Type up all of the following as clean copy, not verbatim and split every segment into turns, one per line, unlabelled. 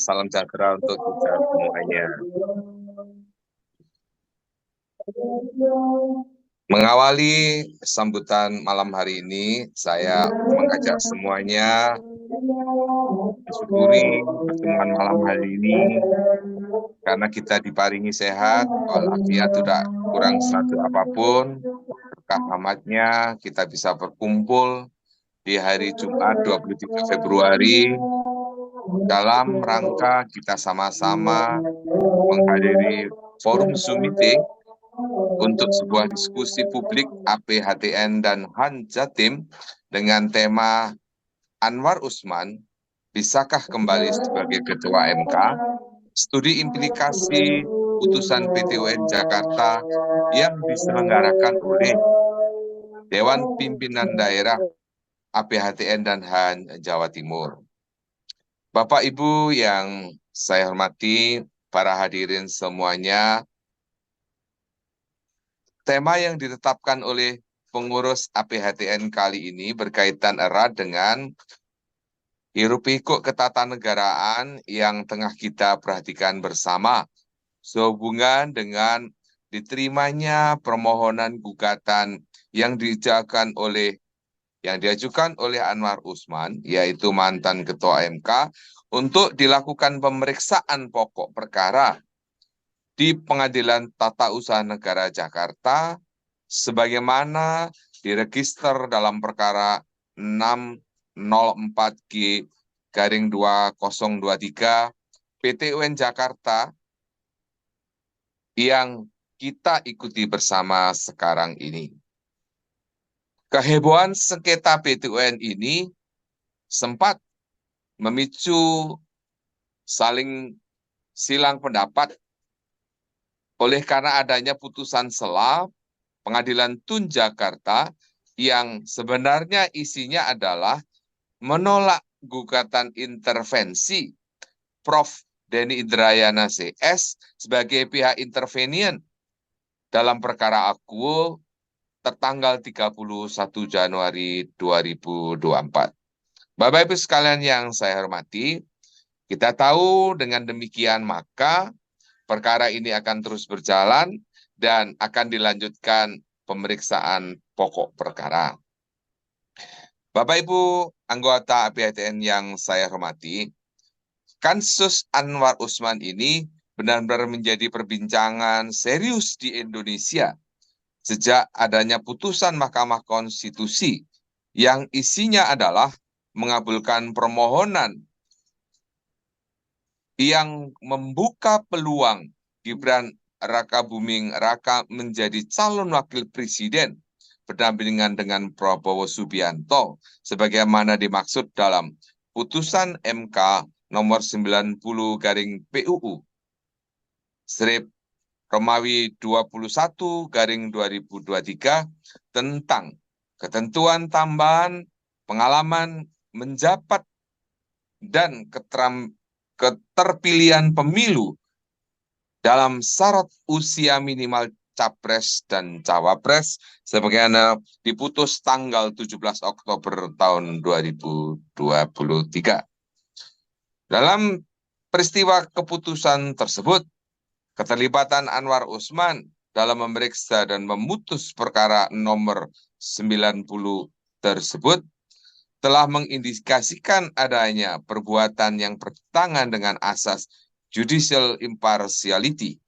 salam sejahtera untuk kita semuanya. Mengawali sambutan malam hari ini, saya mengajak semuanya mensyukuri pertemuan malam hari ini karena kita diparingi sehat, walafiat tidak kurang suatu apapun. Berkah rahmatnya kita bisa berkumpul di hari Jumat 23 Februari dalam rangka kita sama-sama menghadiri forum Zoom meeting untuk sebuah diskusi publik APHTN dan Han Jatim dengan tema Anwar Usman, bisakah kembali sebagai Ketua MK? Studi implikasi putusan PT UN Jakarta yang diselenggarakan oleh Dewan Pimpinan Daerah APHTN dan Han Jawa Timur. Bapak Ibu yang saya hormati, para hadirin semuanya, tema yang ditetapkan oleh pengurus APHTN kali ini berkaitan erat dengan hiruk-pikuk ketatanegaraan yang tengah kita perhatikan bersama, sehubungan dengan diterimanya permohonan gugatan yang diajukan oleh Anwar Usman, yaitu mantan Ketua MK, untuk dilakukan pemeriksaan pokok perkara di Pengadilan Tata Usaha Negara Jakarta sebagaimana diregister dalam perkara 604G/2023 PT UN Jakarta yang kita ikuti bersama sekarang ini. Kehebohan sengketa PT UN ini sempat memicu saling silang pendapat oleh karena adanya putusan sela Pengadilan Tun Jakarta yang sebenarnya isinya adalah menolak gugatan intervensi Prof. Denny Indrayana CS sebagai pihak intervenien dalam perkara akuo tertanggal 31 Januari 2024. Bapak Ibu sekalian yang saya hormati, kita tahu dengan demikian maka perkara ini akan terus berjalan dan akan dilanjutkan pemeriksaan pokok perkara. Bapak Ibu anggota APHTN yang saya hormati, kasus Anwar Usman ini benar-benar menjadi perbincangan serius di Indonesia sejak adanya putusan Mahkamah Konstitusi yang isinya adalah mengabulkan permohonan yang membuka peluang Gibran Rakabuming Raka menjadi calon wakil presiden berdampingan dengan Prabowo Subianto sebagaimana dimaksud dalam putusan MK nomor 90/PUU strip Romawi 21/2023 tentang ketentuan tambahan pengalaman menjabat dan keterpilihan pemilu dalam syarat usia minimal Capres dan Cawapres sebagaimana diputus tanggal 17 Oktober tahun 2023. Dalam peristiwa keputusan tersebut, keterlibatan Anwar Usman dalam memeriksa dan memutus perkara nomor 90 tersebut telah mengindikasikan adanya perbuatan yang bertentangan dengan asas judicial impartiality,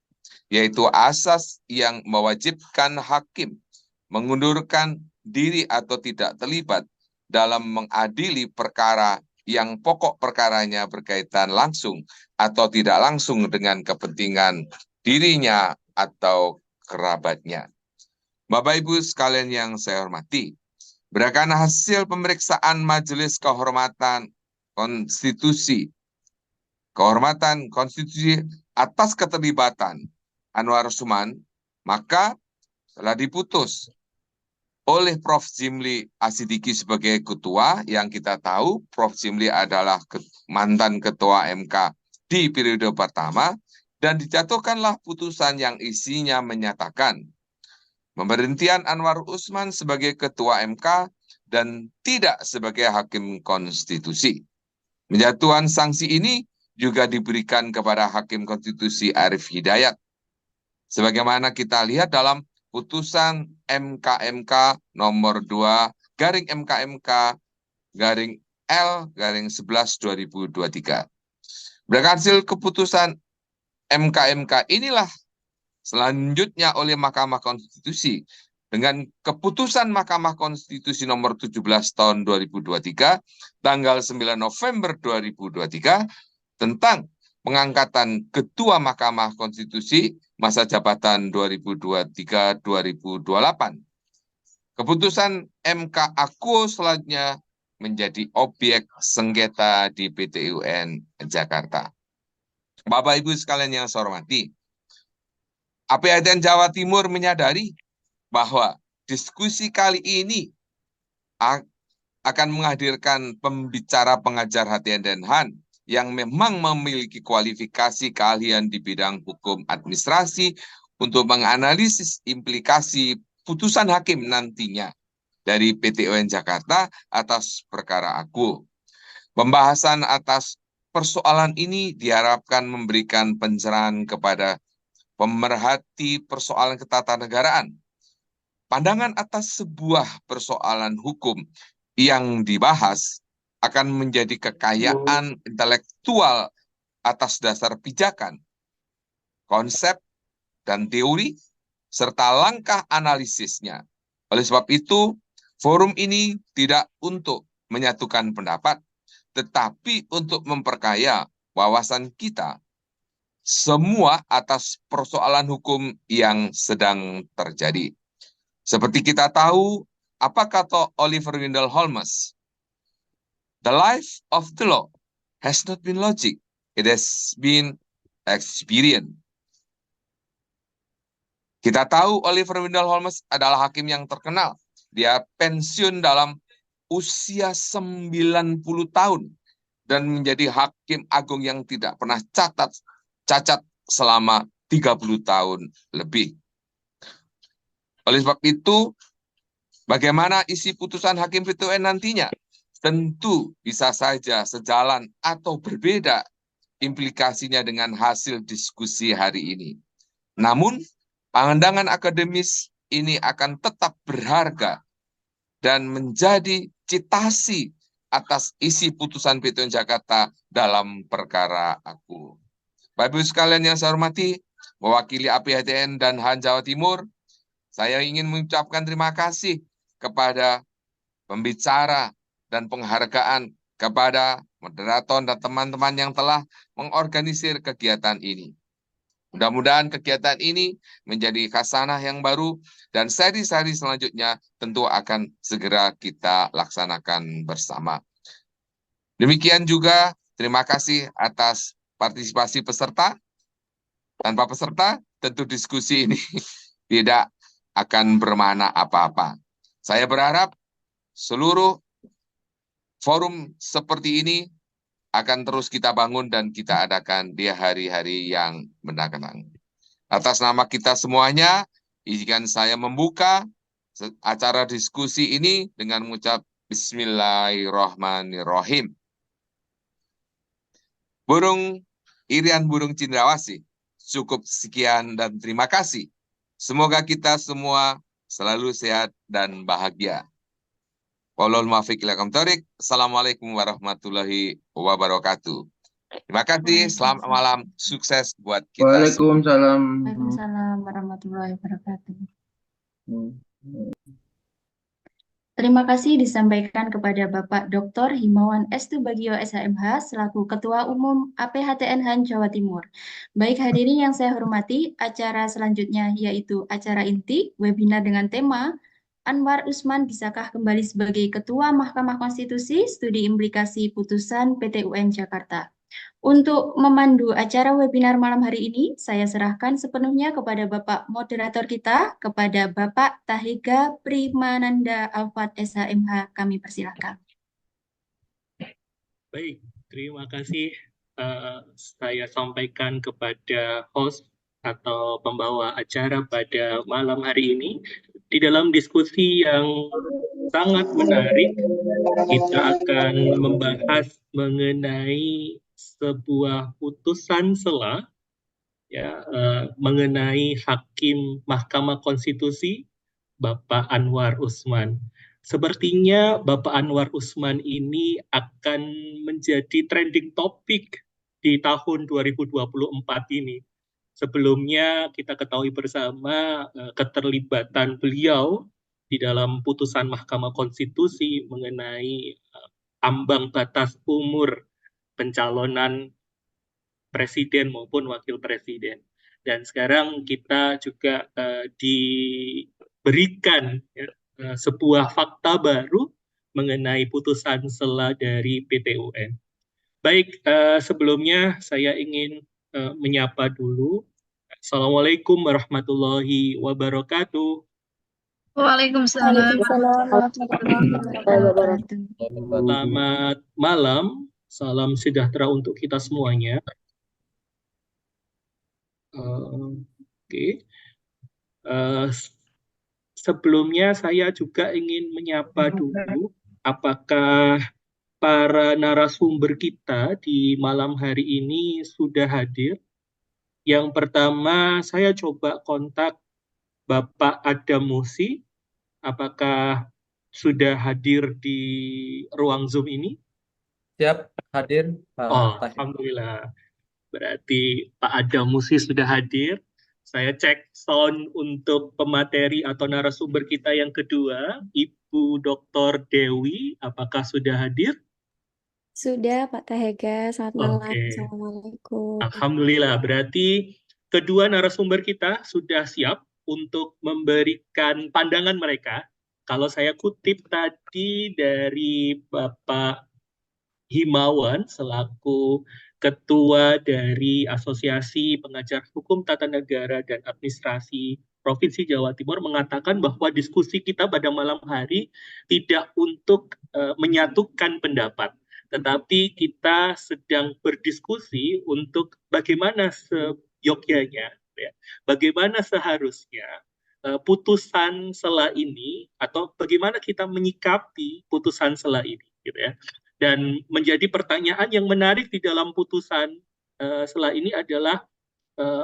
yaitu asas yang mewajibkan hakim mengundurkan diri atau tidak terlibat dalam mengadili perkara yang pokok perkaranya berkaitan langsung atau tidak langsung dengan kepentingan dirinya atau kerabatnya. Bapak Ibu sekalian yang saya hormati, berdasarkan hasil pemeriksaan Majelis Kehormatan Konstitusi atas keterlibatan Anwar Usman, maka telah diputus oleh Prof. Jimli Asidiki sebagai ketua, yang kita tahu Prof. Jimli adalah mantan ketua MK di periode pertama, dan dijatuhkanlah putusan yang isinya menyatakan pemberhentian Anwar Usman sebagai ketua MK dan tidak sebagai hakim konstitusi. Penjatuhan sanksi ini juga diberikan kepada Hakim Konstitusi Arif Hidayat. Sebagaimana kita lihat dalam putusan MKMK nomor 2 garing MKMK garing L garing 11 2023. Berhasil keputusan MKMK inilah selanjutnya oleh Mahkamah Konstitusi dengan keputusan Mahkamah Konstitusi nomor 17 tahun 2023 tanggal 9 November 2023 tentang pengangkatan Ketua Mahkamah Konstitusi masa jabatan 2023-2028. Keputusan MK Akuo selanjutnya menjadi objek sengketa di PT UN Jakarta. Bapak Ibu sekalian yang saya hormati, APHTN Jawa Timur menyadari bahwa diskusi kali ini akan menghadirkan pembicara pengajar HTN dan Han yang memang memiliki kualifikasi keahlian di bidang hukum administrasi untuk menganalisis implikasi putusan hakim nantinya dari PT UN Jakarta atas perkara Akuo. Pembahasan atas persoalan ini diharapkan memberikan pencerahan kepada pemerhati persoalan ketatanegaraan. Pandangan atas sebuah persoalan hukum yang dibahas akan menjadi kekayaan intelektual atas dasar pijakan, konsep, dan teori, serta langkah analisisnya. Oleh sebab itu, forum ini tidak untuk menyatukan pendapat, tetapi untuk memperkaya wawasan kita semua atas persoalan hukum yang sedang terjadi. Seperti kita tahu, apa kata Oliver Wendell Holmes? The life of the law has not been logic, it has been experience. Kita tahu Oliver Wendell Holmes adalah hakim yang terkenal. Dia pensiun dalam usia 90 tahun dan menjadi hakim agung yang tidak pernah cacat selama 30 tahun lebih. Oleh sebab itu, bagaimana isi putusan hakim PT UN nantinya? Tentu bisa saja sejalan atau berbeda implikasinya dengan hasil diskusi hari ini. Namun, pandangan akademis ini akan tetap berharga dan menjadi citasi atas isi putusan PT UN Jakarta dalam perkara Akuo. Bapak Ibu sekalian yang saya hormati, mewakili APHTN dan Han Jawa Timur, saya ingin mengucapkan terima kasih kepada pembicara dan penghargaan kepada moderator dan teman-teman yang telah mengorganisir kegiatan ini. Mudah-mudahan kegiatan ini menjadi khasanah yang baru dan seri-seri selanjutnya tentu akan segera kita laksanakan bersama. Demikian juga terima kasih atas partisipasi peserta. Tanpa peserta tentu diskusi ini tidak akan bermakna apa-apa. Saya berharap seluruh forum seperti ini akan terus kita bangun dan kita adakan di hari-hari yang mendatang. Atas nama kita semuanya, izinkan saya membuka acara diskusi ini dengan mengucap Bismillahirrahmanirrahim. Irian burung cendrawasih, cukup sekian dan terima kasih. Semoga kita semua selalu sehat dan bahagia. Assalamualaikum warahmatullahi wabarakatuh. Terima kasih, selamat malam, sukses buat kita.
Waalaikumsalam.
Waalaikumsalam warahmatullahi wabarakatuh. Terima kasih disampaikan kepada Bapak Dr. Himawan S. Tubagio SHMH selaku Ketua Umum APHTN Han Jawa Timur. Baik hadirin yang saya hormati, acara selanjutnya yaitu acara inti webinar dengan tema Anwar Usman bisakah kembali sebagai Ketua Mahkamah Konstitusi Studi Implikasi Putusan PT UN Jakarta. Untuk memandu acara webinar malam hari ini, saya serahkan sepenuhnya kepada Bapak moderator kita, kepada Bapak Tahiga Primananda Alfat SHMH. Kami persilakan.
Baik, terima kasih. Saya sampaikan kepada host atau pembawa acara pada malam hari ini. Di dalam diskusi yang sangat menarik, kita akan membahas mengenai sebuah putusan sela ya mengenai Hakim Mahkamah Konstitusi Bapak Anwar Usman. Sepertinya Bapak Anwar Usman ini akan menjadi trending topik di tahun 2024 ini. Sebelumnya kita ketahui bersama keterlibatan beliau di dalam putusan Mahkamah Konstitusi mengenai ambang batas umur pencalonan presiden maupun wakil presiden. Dan sekarang kita juga diberikan sebuah fakta baru mengenai putusan sela dari PT UN. Baik, sebelumnya saya ingin menyapa dulu. Assalamualaikum warahmatullahi wabarakatuh.
Waalaikumsalam warahmatullahi wabarakatuh.
Selamat malam, salam sejahtera untuk kita semuanya. Oke. Sebelumnya saya juga ingin menyapa dulu apakah para narasumber kita di malam hari ini sudah hadir. Yang pertama saya coba kontak Bapak Adam Musi, apakah sudah hadir di ruang Zoom ini?
Siap, hadir Pak Tahir.
Alhamdulillah. Berarti Pak Adam Musi sudah hadir. Saya cek sound untuk pemateri atau narasumber kita yang kedua, Ibu Dr. Dewi, apakah sudah hadir?
Sudah Pak Tahega, selamat malam.
Oke.
Assalamualaikum.
Alhamdulillah, berarti kedua narasumber kita sudah siap untuk memberikan pandangan mereka. Kalau saya kutip tadi dari Bapak Himawan selaku Ketua dari Asosiasi Pengajar Hukum Tata Negara dan Administrasi Provinsi Jawa Timur mengatakan bahwa diskusi kita pada malam hari tidak untuk menyatukan pendapat, tetapi kita sedang berdiskusi untuk bagaimana seyogyanya, ya, bagaimana seharusnya putusan sela ini atau bagaimana kita menyikapi putusan sela ini, gitu ya. Dan menjadi pertanyaan yang menarik di dalam putusan sela ini adalah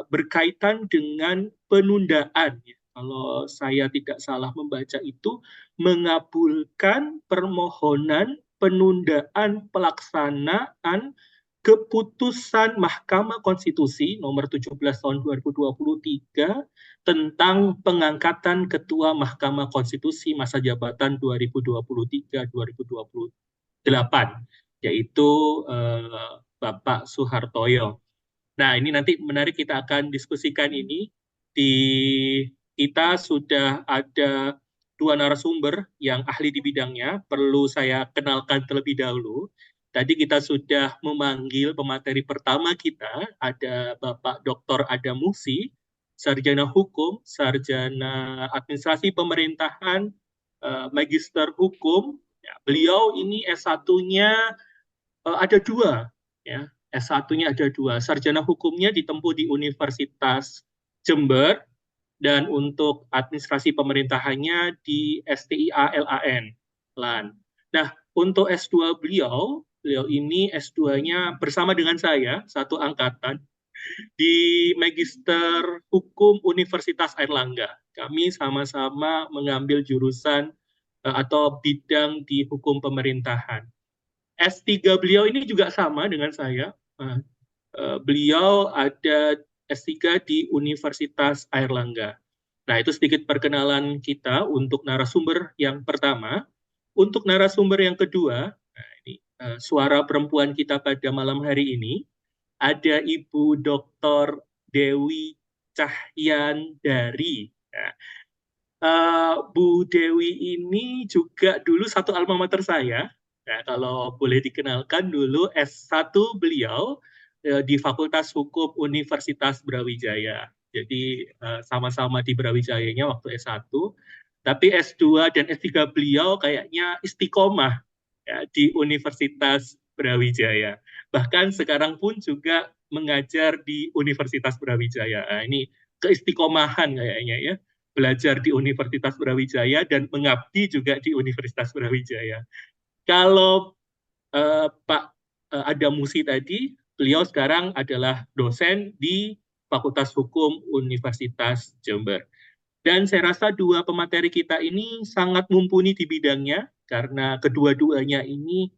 berkaitan dengan penundaan. Ya. Kalau saya tidak salah membaca itu, mengabulkan permohonan penundaan pelaksanaan keputusan Mahkamah Konstitusi nomor 17 tahun 2023 tentang pengangkatan Ketua Mahkamah Konstitusi masa jabatan 2023-2028, yaitu Bapak Suhartoyo. Nah, ini nanti menarik, kita akan diskusikan ini. Kita sudah ada dua narasumber yang ahli di bidangnya, perlu saya kenalkan terlebih dahulu. Tadi kita sudah memanggil pemateri pertama kita, ada Bapak Dr. Adam Musi, Sarjana Hukum, Sarjana Administrasi Pemerintahan, Magister Hukum. Ya, beliau ini S1-nya ada dua, ya. S1-nya ada dua. Sarjana hukumnya ditempuh di Universitas Jember, dan untuk administrasi pemerintahannya di STIA LAN. Nah, untuk S2 beliau ini S2-nya bersama dengan saya, satu angkatan, di Magister Hukum Universitas Airlangga. Kami sama-sama mengambil jurusan atau bidang di hukum pemerintahan. S3 beliau ini juga sama dengan saya. Beliau ada S3 di Universitas Airlangga. Nah, itu sedikit perkenalan kita untuk narasumber yang pertama. Untuk narasumber yang kedua, nah ini suara perempuan kita pada malam hari ini, ada Ibu Dr. Dewi Cahyandari. Nah, Bu Dewi ini juga dulu satu alma mater saya. Nah, kalau boleh dikenalkan dulu, S1 beliau di Fakultas Hukum Universitas Brawijaya. Jadi sama-sama di Brawijayanya waktu S1. Tapi S2 dan S3 beliau kayaknya istiqomah ya, di Universitas Brawijaya. Bahkan sekarang pun juga mengajar di Universitas Brawijaya. Nah, ini keistiqomahan kayaknya ya. Belajar di Universitas Brawijaya dan mengabdi juga di Universitas Brawijaya. Kalau Pak Adam Musi tadi Beliau sekarang adalah dosen di Fakultas Hukum Universitas Jember. Dan saya rasa dua pemateri kita ini sangat mumpuni di bidangnya, karena kedua-duanya ini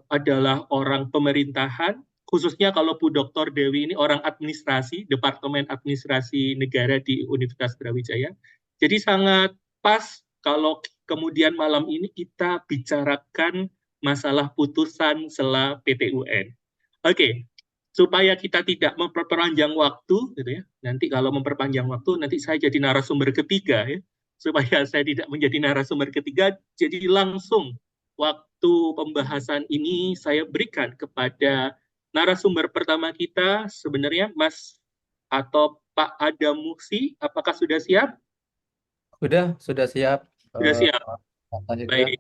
adalah orang pemerintahan, khususnya kalau Bu Dr. Dewi ini orang administrasi, Departemen Administrasi Negara di Universitas Brawijaya. Jadi sangat pas kalau kemudian malam ini kita bicarakan masalah putusan sela PT-UN. Oke, supaya kita tidak memperpanjang waktu, gitu ya. Nanti kalau memperpanjang waktu, nanti saya jadi narasumber ketiga, ya. Supaya saya tidak menjadi narasumber ketiga, jadi langsung waktu pembahasan ini saya berikan kepada narasumber pertama kita, sebenarnya Mas atau Pak Adam Muksi, apakah sudah siap?
Sudah siap.
Sudah siap.
Pak Tahega.
Baik.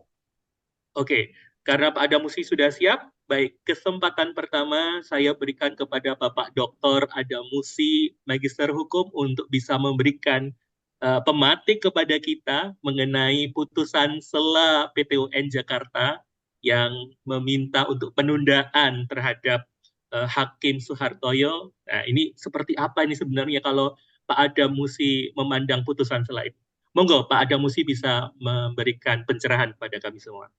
Oke, karena Pak Adam Musi sudah siap, baik, kesempatan pertama saya berikan kepada Bapak Dr. Adam Musi, Magister Hukum, untuk bisa memberikan pematik kepada kita mengenai putusan sela PT-UN Jakarta yang meminta untuk penundaan terhadap Hakim Soehartoyo. Nah, ini seperti apa ini sebenarnya kalau Pak Adam Musi memandang putusan sela itu? Monggo Pak Adam Musi bisa memberikan pencerahan pada kami semua.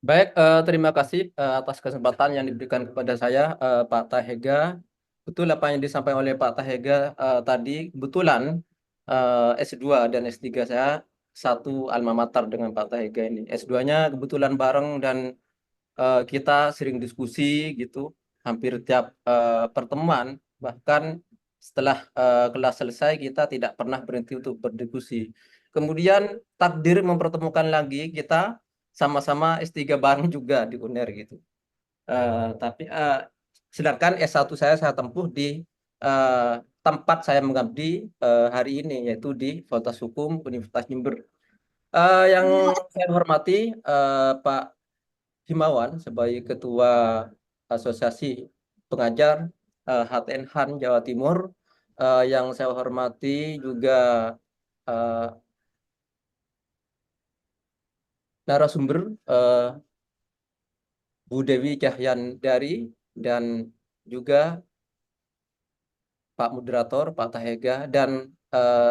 Baik, terima kasih atas kesempatan yang diberikan kepada saya, Pak Tahega. Betul apa yang disampaikan oleh Pak Tahega tadi, kebetulan S2 dan S3 saya satu alma mater dengan Pak Tahega ini. S2-nya kebetulan bareng dan kita sering diskusi gitu, hampir tiap pertemuan, bahkan setelah kelas selesai kita tidak pernah berhenti untuk berdiskusi. Kemudian takdir mempertemukan lagi kita sama-sama S3 bareng juga di UNER gitu. Tapi sedangkan S1 saya tempuh di tempat saya mengabdi hari ini, yaitu di Fakultas Hukum Universitas Jember. Yang saya hormati Pak Himawan sebagai Ketua Asosiasi Pengajar HTN Han Jawa Timur, yang saya hormati juga narasumber Bu Dewi Cahyandari dan juga Pak Moderator, Pak Tahega, dan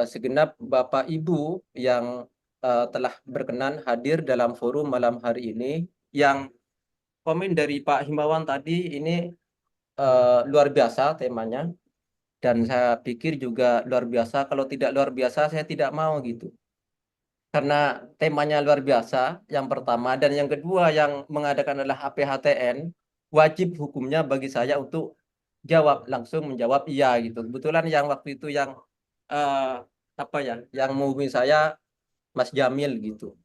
segenap Bapak Ibu yang telah berkenan hadir dalam forum malam hari ini. Yang komen dari Pak Himawan tadi ini luar biasa temanya, dan saya pikir juga luar biasa. Kalau tidak luar biasa saya tidak mau gitu. Karena temanya luar biasa, yang pertama, dan yang kedua yang mengadakan adalah APHTN, wajib hukumnya bagi saya untuk langsung menjawab iya gitu. Kebetulan yang waktu itu yang yang menghubungi saya Mas Jamil gitu.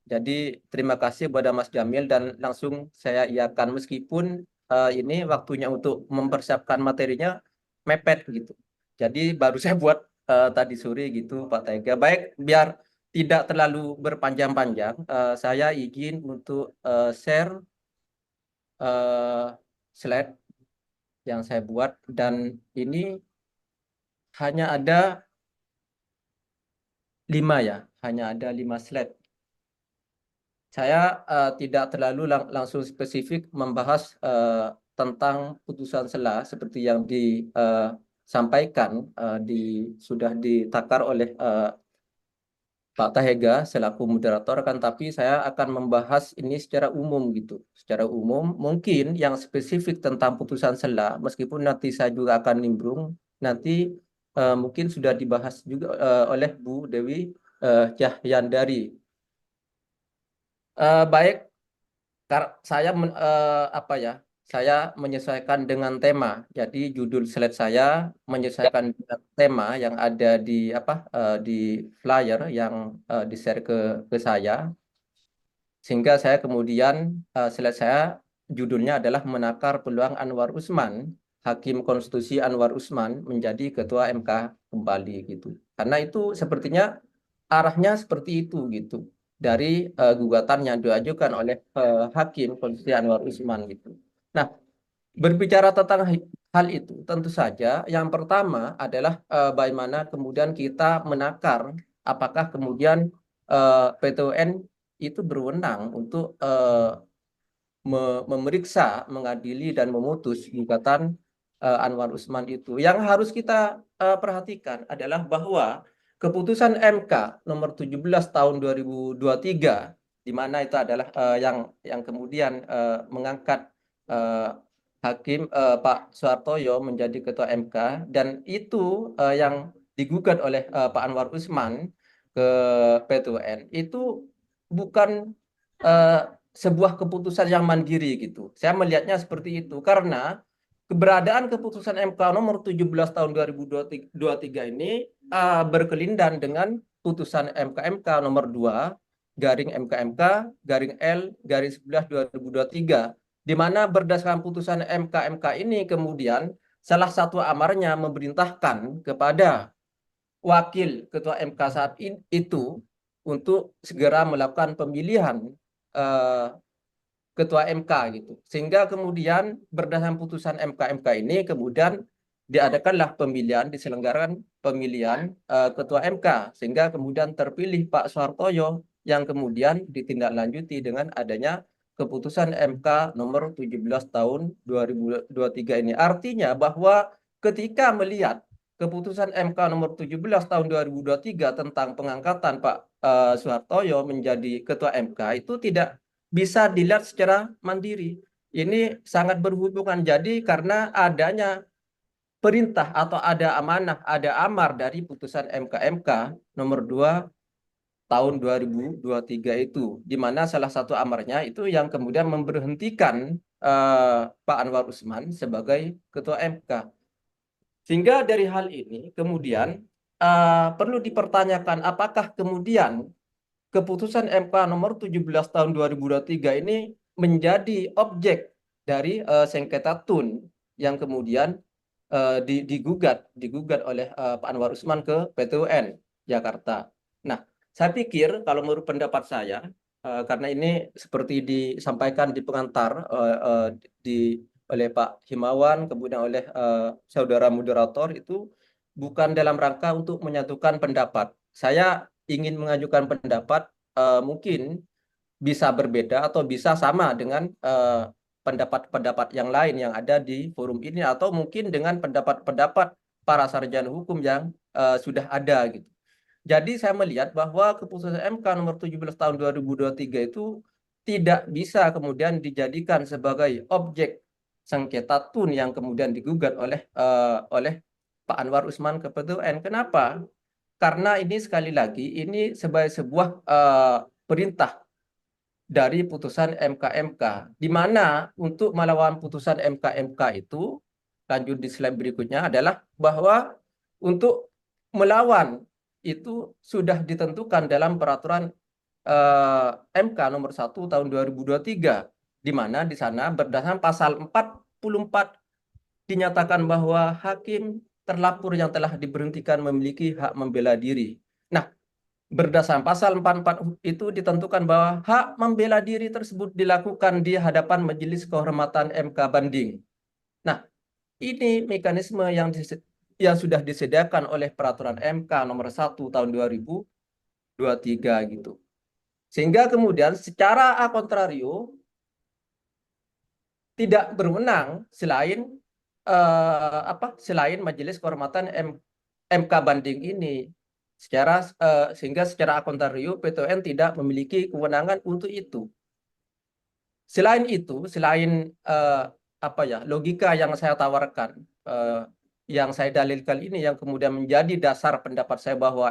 Jadi terima kasih kepada Mas Jamil dan langsung saya iakan, meskipun ini waktunya untuk mempersiapkan materinya mepet gitu. Jadi baru saya buat tadi sore gitu Pak Tega. Baik, biar tidak terlalu berpanjang-panjang, saya izin untuk share slide yang saya buat, dan ini hanya ada 5 ya, hanya ada 5 slide. Saya tidak terlalu langsung spesifik membahas tentang putusan sela seperti yang disampaikan sudah ditakar oleh Pak Tahega selaku moderator, kan, tapi saya akan membahas ini secara umum gitu. Secara umum, mungkin yang spesifik tentang putusan sela, meskipun nanti saya juga akan nimbrung, nanti mungkin sudah dibahas juga oleh Bu Dewi Cahyandari. Baik, saya menyesuaikan dengan tema. Jadi judul slide saya menyesuaikan dengan tema yang ada di flyer yang di-share ke saya. Sehingga saya kemudian slide saya judulnya adalah menakar peluang Anwar Usman, Hakim Konstitusi Anwar Usman menjadi Ketua MK kembali gitu. Karena itu sepertinya arahnya seperti itu gitu, dari gugatan yang diajukan oleh Hakim Konstitusi Anwar Usman gitu. Nah, berbicara tentang hal itu, tentu saja yang pertama adalah bagaimana kemudian kita menakar apakah kemudian PT-UN itu berwenang untuk memeriksa, mengadili dan memutus gugatan Anwar Usman itu. Yang harus kita perhatikan adalah bahwa keputusan MK nomor 17 tahun 2023, di mana itu adalah yang kemudian mengangkat Hakim Pak Soehartoyo menjadi Ketua MK, dan itu yang digugat oleh Pak Anwar Usman ke PT UN, itu bukan sebuah keputusan yang mandiri gitu. Saya melihatnya seperti itu karena keberadaan keputusan MK nomor 17 tahun 2023 ini berkelindan dengan putusan MK nomor 2 garing MKMK garing L garing 11 2023, di mana berdasarkan putusan MKMK ini kemudian salah satu amarnya memerintahkan kepada wakil ketua MK saat itu untuk segera melakukan pemilihan ketua MK gitu. Sehingga kemudian berdasarkan putusan MK ini kemudian diadakanlah pemilihan, diselenggarakan pemilihan ketua MK, sehingga kemudian terpilih Pak Soehartoyo yang kemudian ditindaklanjuti dengan adanya keputusan MK nomor 17 tahun 2023 ini. Artinya bahwa ketika melihat keputusan MK nomor 17 tahun 2023 tentang pengangkatan Pak Soehartoyo menjadi ketua MK itu tidak bisa dilihat secara mandiri. Ini sangat berhubungan. Jadi karena adanya perintah atau ada amanah, ada amar dari putusan MK nomor 2 tahun 2023 itu, di mana salah satu amarnya itu yang kemudian memberhentikan Pak Anwar Usman sebagai ketua MK. Sehingga dari hal ini kemudian perlu dipertanyakan apakah kemudian keputusan MK nomor 17 tahun 2023 ini menjadi objek dari sengketa TUN yang kemudian digugat oleh Pak Anwar Usman ke PT UN Jakarta. Nah, saya pikir kalau menurut pendapat saya, karena ini seperti disampaikan di pengantar oleh Pak Himawan, kemudian oleh saudara moderator, itu bukan dalam rangka untuk menyatukan pendapat. Saya ingin mengajukan pendapat mungkin bisa berbeda atau bisa sama dengan pendapat-pendapat yang lain yang ada di forum ini, atau mungkin dengan pendapat-pendapat para sarjana hukum yang sudah ada gitu. Jadi saya melihat bahwa keputusan MK nomor 17 tahun 2023 itu tidak bisa kemudian dijadikan sebagai objek sengketa TUN yang kemudian digugat oleh Pak Anwar Usman ke PT UN. Kenapa? Karena ini sekali lagi ini sebagai sebuah perintah dari putusan MK, di mana untuk melawan putusan MK itu, lanjut di slide berikutnya, adalah bahwa untuk melawan itu sudah ditentukan dalam peraturan MK nomor 1 tahun 2023, di mana di sana berdasarkan pasal 44 dinyatakan bahwa hakim terlapor yang telah diberhentikan memiliki hak membela diri. Nah, berdasarkan pasal 44 itu ditentukan bahwa hak membela diri tersebut dilakukan di hadapan Majelis Kehormatan MK banding. Nah, ini mekanisme yang sudah disediakan oleh peraturan MK nomor 1 tahun 2023 gitu. Sehingga kemudian secara a contrario tidak berwenang selain selain Majelis Kehormatan MK banding ini. Sehingga secara a contrario PT UN tidak memiliki kewenangan untuk itu. Selain itu, selain logika yang saya tawarkan, yang saya dalilkan ini yang kemudian menjadi dasar pendapat saya bahwa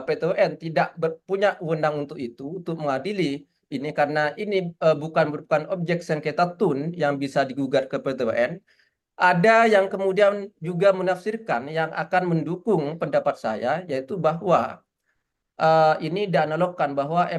PT UN tidak punya wewenang untuk itu, untuk mengadili ini, karena ini bukan merupakan objek sengketa TUN yang bisa digugat ke PT UN. Ada yang kemudian juga menafsirkan yang akan mendukung pendapat saya, yaitu bahwa ini dianalogkan bahwa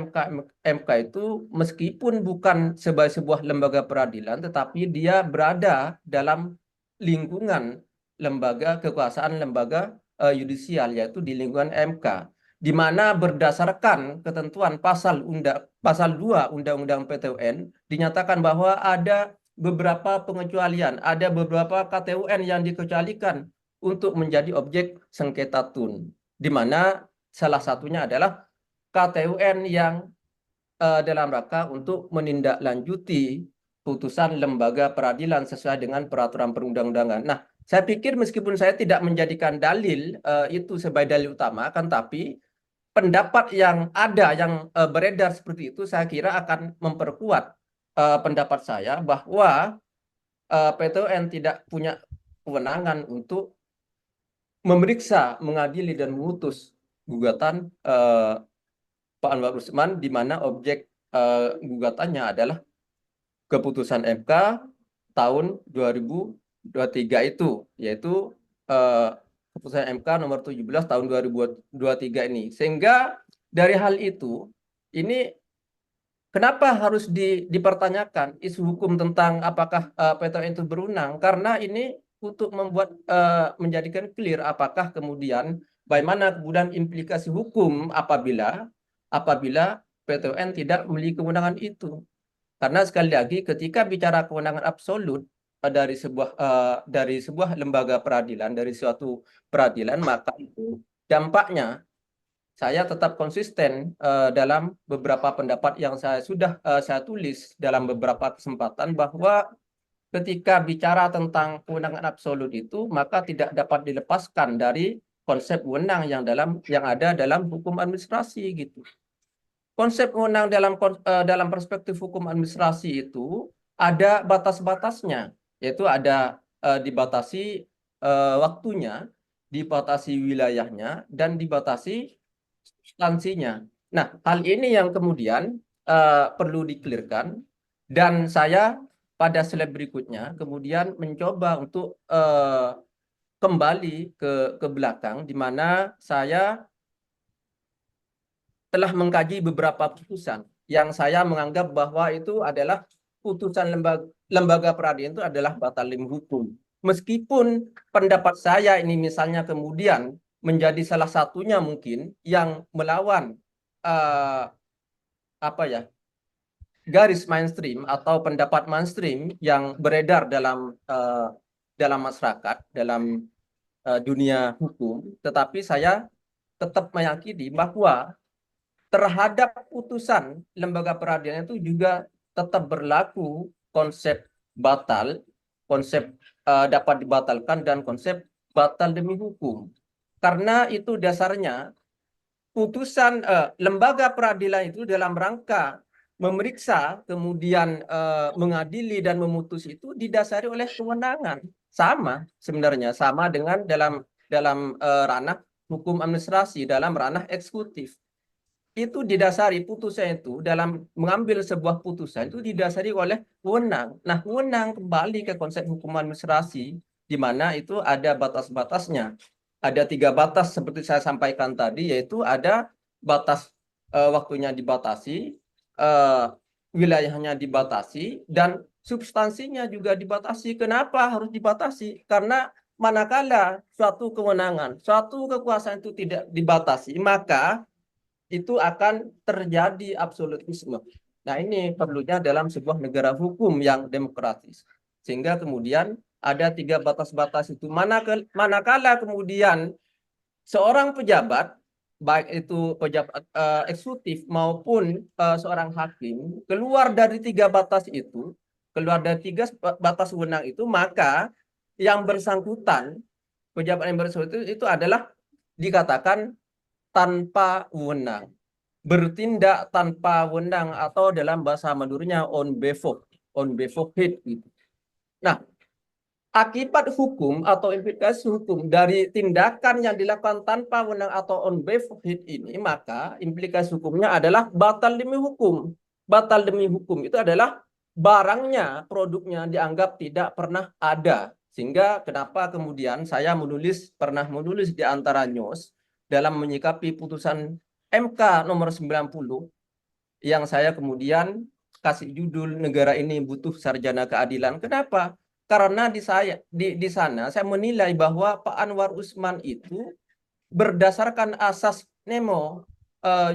MK itu meskipun bukan sebagai sebuah lembaga peradilan, tetapi dia berada dalam lingkungan lembaga kekuasaan, lembaga yudisial, yaitu di lingkungan MK, di mana berdasarkan ketentuan pasal 2 Undang-Undang PT UN dinyatakan bahwa ada beberapa pengecualian, ada beberapa KTUN yang dikecualikan untuk menjadi objek sengketa TUN, di mana salah satunya adalah KTUN yang dalam rangka untuk menindaklanjuti putusan lembaga peradilan sesuai dengan peraturan perundang-undangan. Nah, saya pikir meskipun saya tidak menjadikan dalil itu sebagai dalil utama, akan tapi pendapat yang ada yang beredar seperti itu saya kira akan memperkuat pendapat saya bahwa PT UN tidak punya kewenangan untuk memeriksa, mengadili dan memutus gugatan Pak Anwar Usman, di mana objek gugatannya adalah keputusan MK tahun 2023 itu, yaitu keputusan MK nomor 17 tahun 2023 ini. Sehingga dari hal itu, ini kenapa harus dipertanyakan isu hukum tentang apakah PT UN itu berwenang? Karena ini untuk membuat menjadikan clear apakah kemudian bagaimana kemudian implikasi hukum apabila PT UN tidak memiliki kewenangan itu. Karena sekali lagi ketika bicara kewenangan absolut dari sebuah lembaga peradilan, dari suatu peradilan, maka itu dampaknya saya tetap konsisten dalam beberapa pendapat yang saya tulis dalam beberapa kesempatan, bahwa ketika bicara tentang kewenangan absolut itu, maka tidak dapat dilepaskan dari konsep wewenang yang ada dalam hukum administrasi gitu. Konsep wewenang dalam perspektif hukum administrasi itu ada batas-batasnya, yaitu ada dibatasi waktunya, dibatasi wilayahnya, dan dibatasi substansinya. Nah, hal ini yang kemudian perlu dikelirkan, dan saya pada slide berikutnya kemudian mencoba untuk kembali ke belakang, di mana saya telah mengkaji beberapa putusan yang saya menganggap bahwa itu adalah putusan lembaga peradilan itu adalah batal demi hukum. Meskipun pendapat saya ini misalnya kemudian menjadi salah satunya mungkin yang melawan garis mainstream atau pendapat mainstream yang beredar dalam masyarakat, dalam dunia hukum, tetapi saya tetap meyakini bahwa terhadap putusan lembaga peradilan itu juga tetap berlaku konsep batal, konsep dapat dibatalkan, dan konsep batal demi hukum. Karena itu dasarnya putusan lembaga peradilan itu dalam rangka memeriksa, kemudian mengadili dan memutus itu didasari oleh kewenangan. Sebenarnya sama dengan dalam ranah hukum administrasi, dalam ranah eksekutif. Itu didasari putusan itu, dalam mengambil sebuah putusan itu didasari oleh wewenang. Nah, wewenang kembali ke konsep hukum administrasi, di mana itu ada batas-batasnya. Ada 3 batas seperti saya sampaikan tadi, yaitu ada batas waktunya dibatasi, wilayahnya dibatasi, dan substansinya juga dibatasi. Kenapa harus dibatasi? Karena manakala suatu kewenangan, suatu kekuasaan itu tidak dibatasi, maka itu akan terjadi absolutisme. Nah, ini perlunya dalam sebuah negara hukum yang demokratis. Sehingga kemudian ada 3 batas-batas itu. Manakala kemudian seorang pejabat, baik itu pejabat eksekutif maupun seorang hakim, keluar dari 3 batas itu, keluar dari 3 batas wewenang itu, maka yang bersangkutan, pejabat yang bersangkutan itu adalah dikatakan tanpa wewenang, bertindak tanpa wewenang, atau dalam bahasa Maduranya on behalf gitu. Nah, akibat hukum atau implikasi hukum dari tindakan yang dilakukan tanpa wewenang atau on behalf ini, maka implikasi hukumnya adalah batal demi hukum. Batal demi hukum itu adalah barangnya, produknya dianggap tidak pernah ada. Sehingga kenapa kemudian saya pernah menulis di antara news dalam menyikapi putusan MK nomor 90 yang saya kemudian kasih judul "Negara Ini Butuh Sarjana Keadilan". Kenapa? Karena di sana saya menilai bahwa Pak Anwar Usman itu berdasarkan asas nemo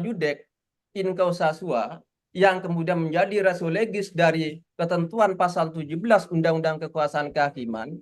iudec in causa sua, yang kemudian menjadi ratio legis dari ketentuan pasal 17 Undang-Undang Kekuasaan Kehakiman,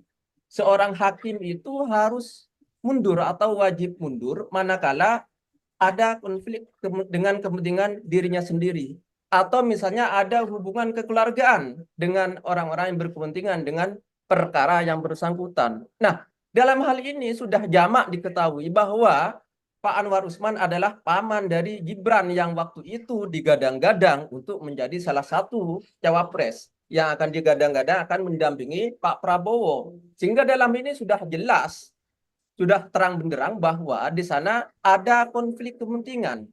seorang hakim itu harus mundur atau wajib mundur manakala ada konflik dengan kepentingan dirinya sendiri. atau misalnya ada hubungan kekeluargaan dengan orang-orang yang berkepentingan dengan perkara yang bersangkutan. Nah, dalam hal ini sudah jamak diketahui bahwa Pak Anwar Usman adalah paman dari Gibran yang waktu itu digadang-gadang untuk menjadi salah satu cawapres yang akan digadang-gadang akan mendampingi Pak Prabowo. Sehingga dalam ini sudah jelas, sudah terang benderang bahwa di sana ada konflik kepentingan.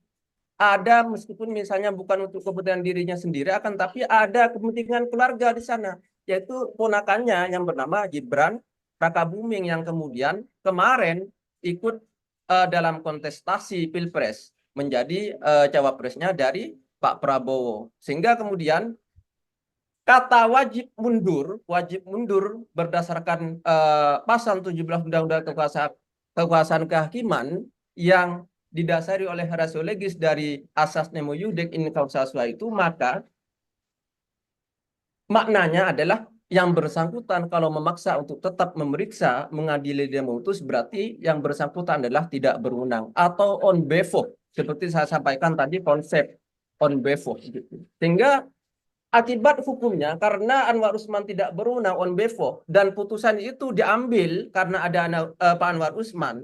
Ada meskipun misalnya bukan untuk kepentingan dirinya sendiri, akan tapi ada kepentingan keluarga di sana, yaitu ponakannya yang bernama Gibran Rakabuming yang kemudian kemarin ikut dalam kontestasi Pilpres menjadi cawapresnya dari Pak Prabowo. Sehingga kemudian kata wajib mundur berdasarkan pasal 17 Undang-Undang Kekuasaan Kehakiman yang didasari oleh ratio legis dari asas nemo iudec in causa sua itu, maka maknanya adalah yang bersangkutan kalau memaksa untuk tetap memeriksa, mengadili dan memutus, berarti yang bersangkutan adalah tidak berwenang atau on behalf, seperti saya sampaikan tadi konsep on behalf gitu. Sehingga akibat hukumnya karena Anwar Usman tidak berwenang on behalf dan putusan itu diambil karena ada Pak Anwar Usman,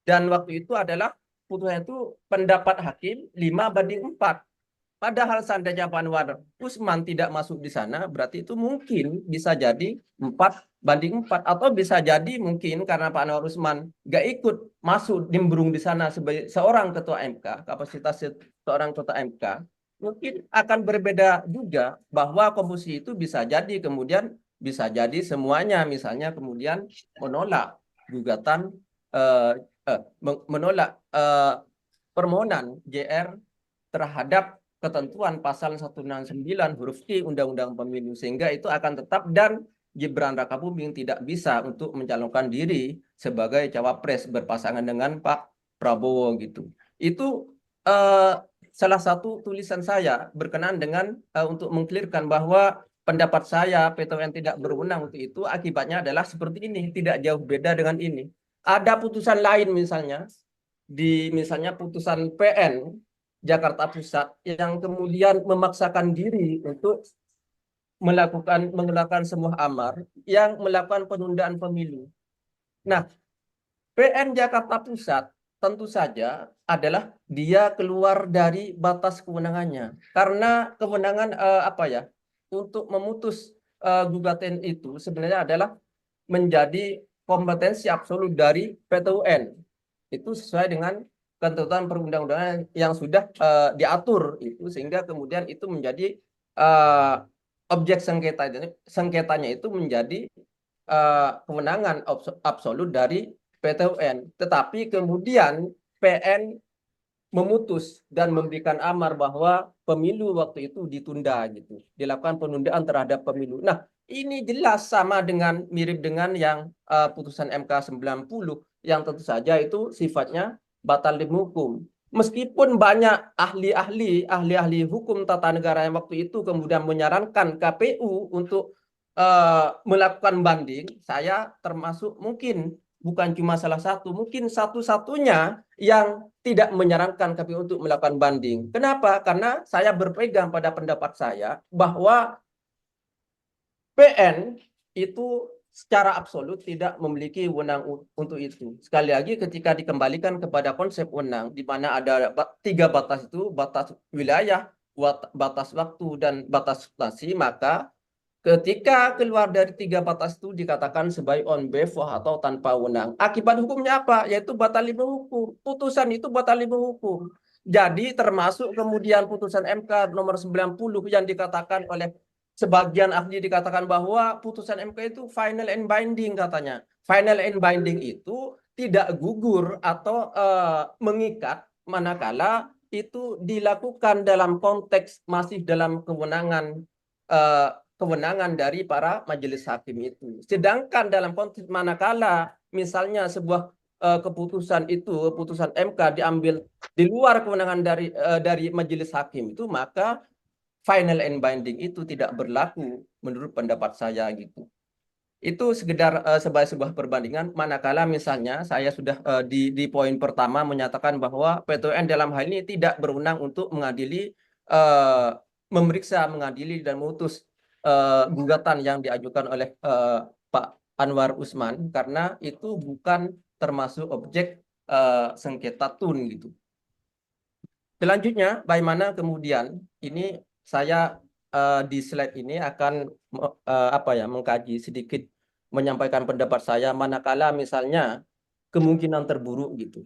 dan waktu itu adalah putusan itu pendapat hakim 5/4. Padahal seandainya Pak Anwar Usman tidak masuk di sana, berarti itu mungkin bisa jadi 4/4. Atau bisa jadi mungkin karena Pak Anwar Usman nggak ikut masuk nimbrung di sana sebagai seorang ketua MK, kapasitas seorang ketua MK, mungkin akan berbeda juga, bahwa komposisi itu bisa jadi kemudian bisa jadi semuanya misalnya kemudian menolak gugatan menolak permohonan JR terhadap ketentuan pasal 169 huruf I Undang-Undang Pemilu, sehingga itu akan tetap dan Gibran Rakabuming tidak bisa untuk mencalonkan diri sebagai cawapres berpasangan dengan Pak Prabowo gitu. Itu salah satu tulisan saya berkenaan dengan untuk mengklirkan bahwa pendapat saya PTN tidak berwenang untuk itu, akibatnya adalah seperti ini, tidak jauh beda dengan ini. Ada putusan lain misalnya misalnya putusan PN Jakarta Pusat yang kemudian memaksakan diri untuk mengeluarkan sebuah amar yang melakukan penundaan pemilu. Nah, PN Jakarta Pusat tentu saja adalah dia keluar dari batas kewenangannya, karena kewenangan untuk memutus gugatan itu sebenarnya adalah menjadi kompetensi absolut dari PT UN. Itu sesuai dengan ketentuan perundang-undangan yang sudah diatur itu, sehingga kemudian itu menjadi objek sengketanya itu menjadi kewenangan absolut dari PT UN. Tetapi kemudian PN memutus dan memberikan amar bahwa pemilu waktu itu ditunda gitu, dilakukan penundaan terhadap pemilu. Nah, ini jelas sama dengan mirip dengan yang putusan MK 90 yang tentu saja itu sifatnya batal demi hukum. Meskipun banyak ahli-ahli hukum tata negara yang waktu itu kemudian menyarankan KPU untuk melakukan banding, saya termasuk mungkin bukan cuma salah satu, mungkin satu-satunya yang tidak menyarankan KPU untuk melakukan banding. Kenapa? Karena saya berpegang pada pendapat saya bahwa PN itu secara absolut tidak memiliki wewenang untuk itu. Sekali lagi ketika dikembalikan kepada konsep wewenang, di mana ada 3 batas itu, batas wilayah, batas waktu, dan batas substansi, maka ketika keluar dari 3 batas itu dikatakan sebagai on behalf atau tanpa wewenang. Akibat hukumnya apa? Yaitu batal demi hukum. Putusan itu batal demi hukum. Jadi termasuk kemudian putusan MK nomor 90 yang dikatakan oleh sebagian ahli, dikatakan bahwa putusan MK itu final and binding katanya. Final and binding itu tidak gugur atau mengikat manakala itu dilakukan dalam konteks masih dalam kewenangan dari para majelis hakim itu. Sedangkan dalam konteks manakala misalnya sebuah keputusan MK diambil di luar kewenangan dari majelis hakim itu, maka final and binding itu tidak berlaku menurut pendapat saya gitu. Itu sekedar sebagai sebuah perbandingan, manakala misalnya saya sudah di poin pertama menyatakan bahwa PT UN dalam hal ini tidak berwenang untuk mengadili memeriksa, mengadili dan memutus gugatan yang diajukan oleh Pak Anwar Usman, karena itu bukan termasuk objek sengketa TUN gitu. Selanjutnya, bagaimana kemudian ini saya di slide ini akan mengkaji sedikit, menyampaikan pendapat saya manakala misalnya kemungkinan terburuk gitu.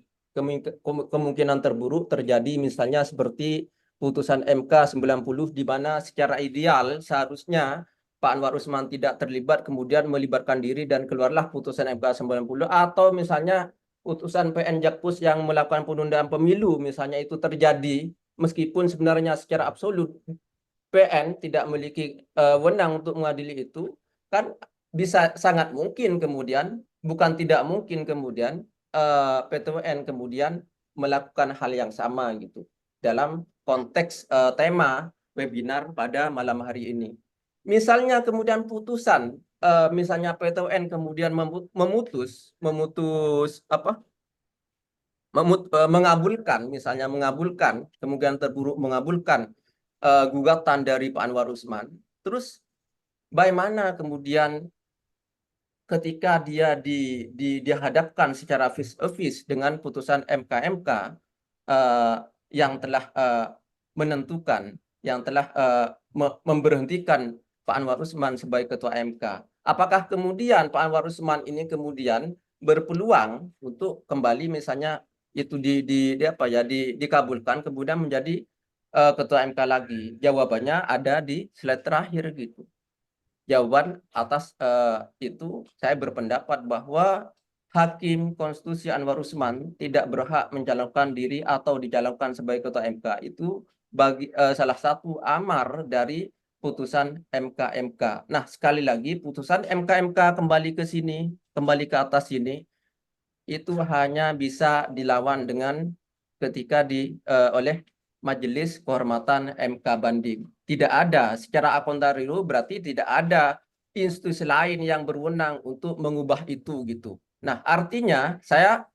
Kemungkinan terburuk terjadi misalnya seperti putusan MK 90 di mana secara ideal seharusnya Pak Anwar Usman tidak terlibat, kemudian melibatkan diri dan keluarlah putusan MK 90, atau misalnya putusan PN Jakpus yang melakukan penundaan pemilu misalnya itu terjadi meskipun sebenarnya secara absolut PN tidak memiliki wewenang untuk mengadili itu, kan bisa sangat mungkin kemudian, bukan tidak mungkin kemudian PT-UN kemudian melakukan hal yang sama gitu dalam konteks tema webinar pada malam hari ini. Misalnya kemudian putusan, misalnya PT-UN kemudian memutus mengabulkan, misalnya mengabulkan, kemungkinan terburuk mengabulkan gugatan dari Pak Anwar Usman. Terus bagaimana kemudian ketika dia dihadapkan secara face to face dengan putusan MK yang telah menentukan, yang telah memberhentikan Pak Anwar Usman sebagai ketua MK. Apakah kemudian Pak Anwar Usman ini kemudian berpeluang untuk kembali misalnya itu dikabulkan kemudian menjadi ketua MK lagi? Jawabannya ada di slide terakhir gitu. Jawaban atas itu saya berpendapat bahwa Hakim Konstitusi Anwar Usman tidak berhak mencalonkan diri atau dicalonkan sebagai ketua MK. Itu bagi salah satu amar dari putusan MK. Nah, sekali lagi putusan MK kembali ke sini, kembali ke atas sini, itu hanya bisa dilawan dengan ketika oleh Majelis Kehormatan MK banding. Tidak ada secara akontario, berarti tidak ada institusi lain yang berwenang untuk mengubah itu gitu. Nah, artinya saya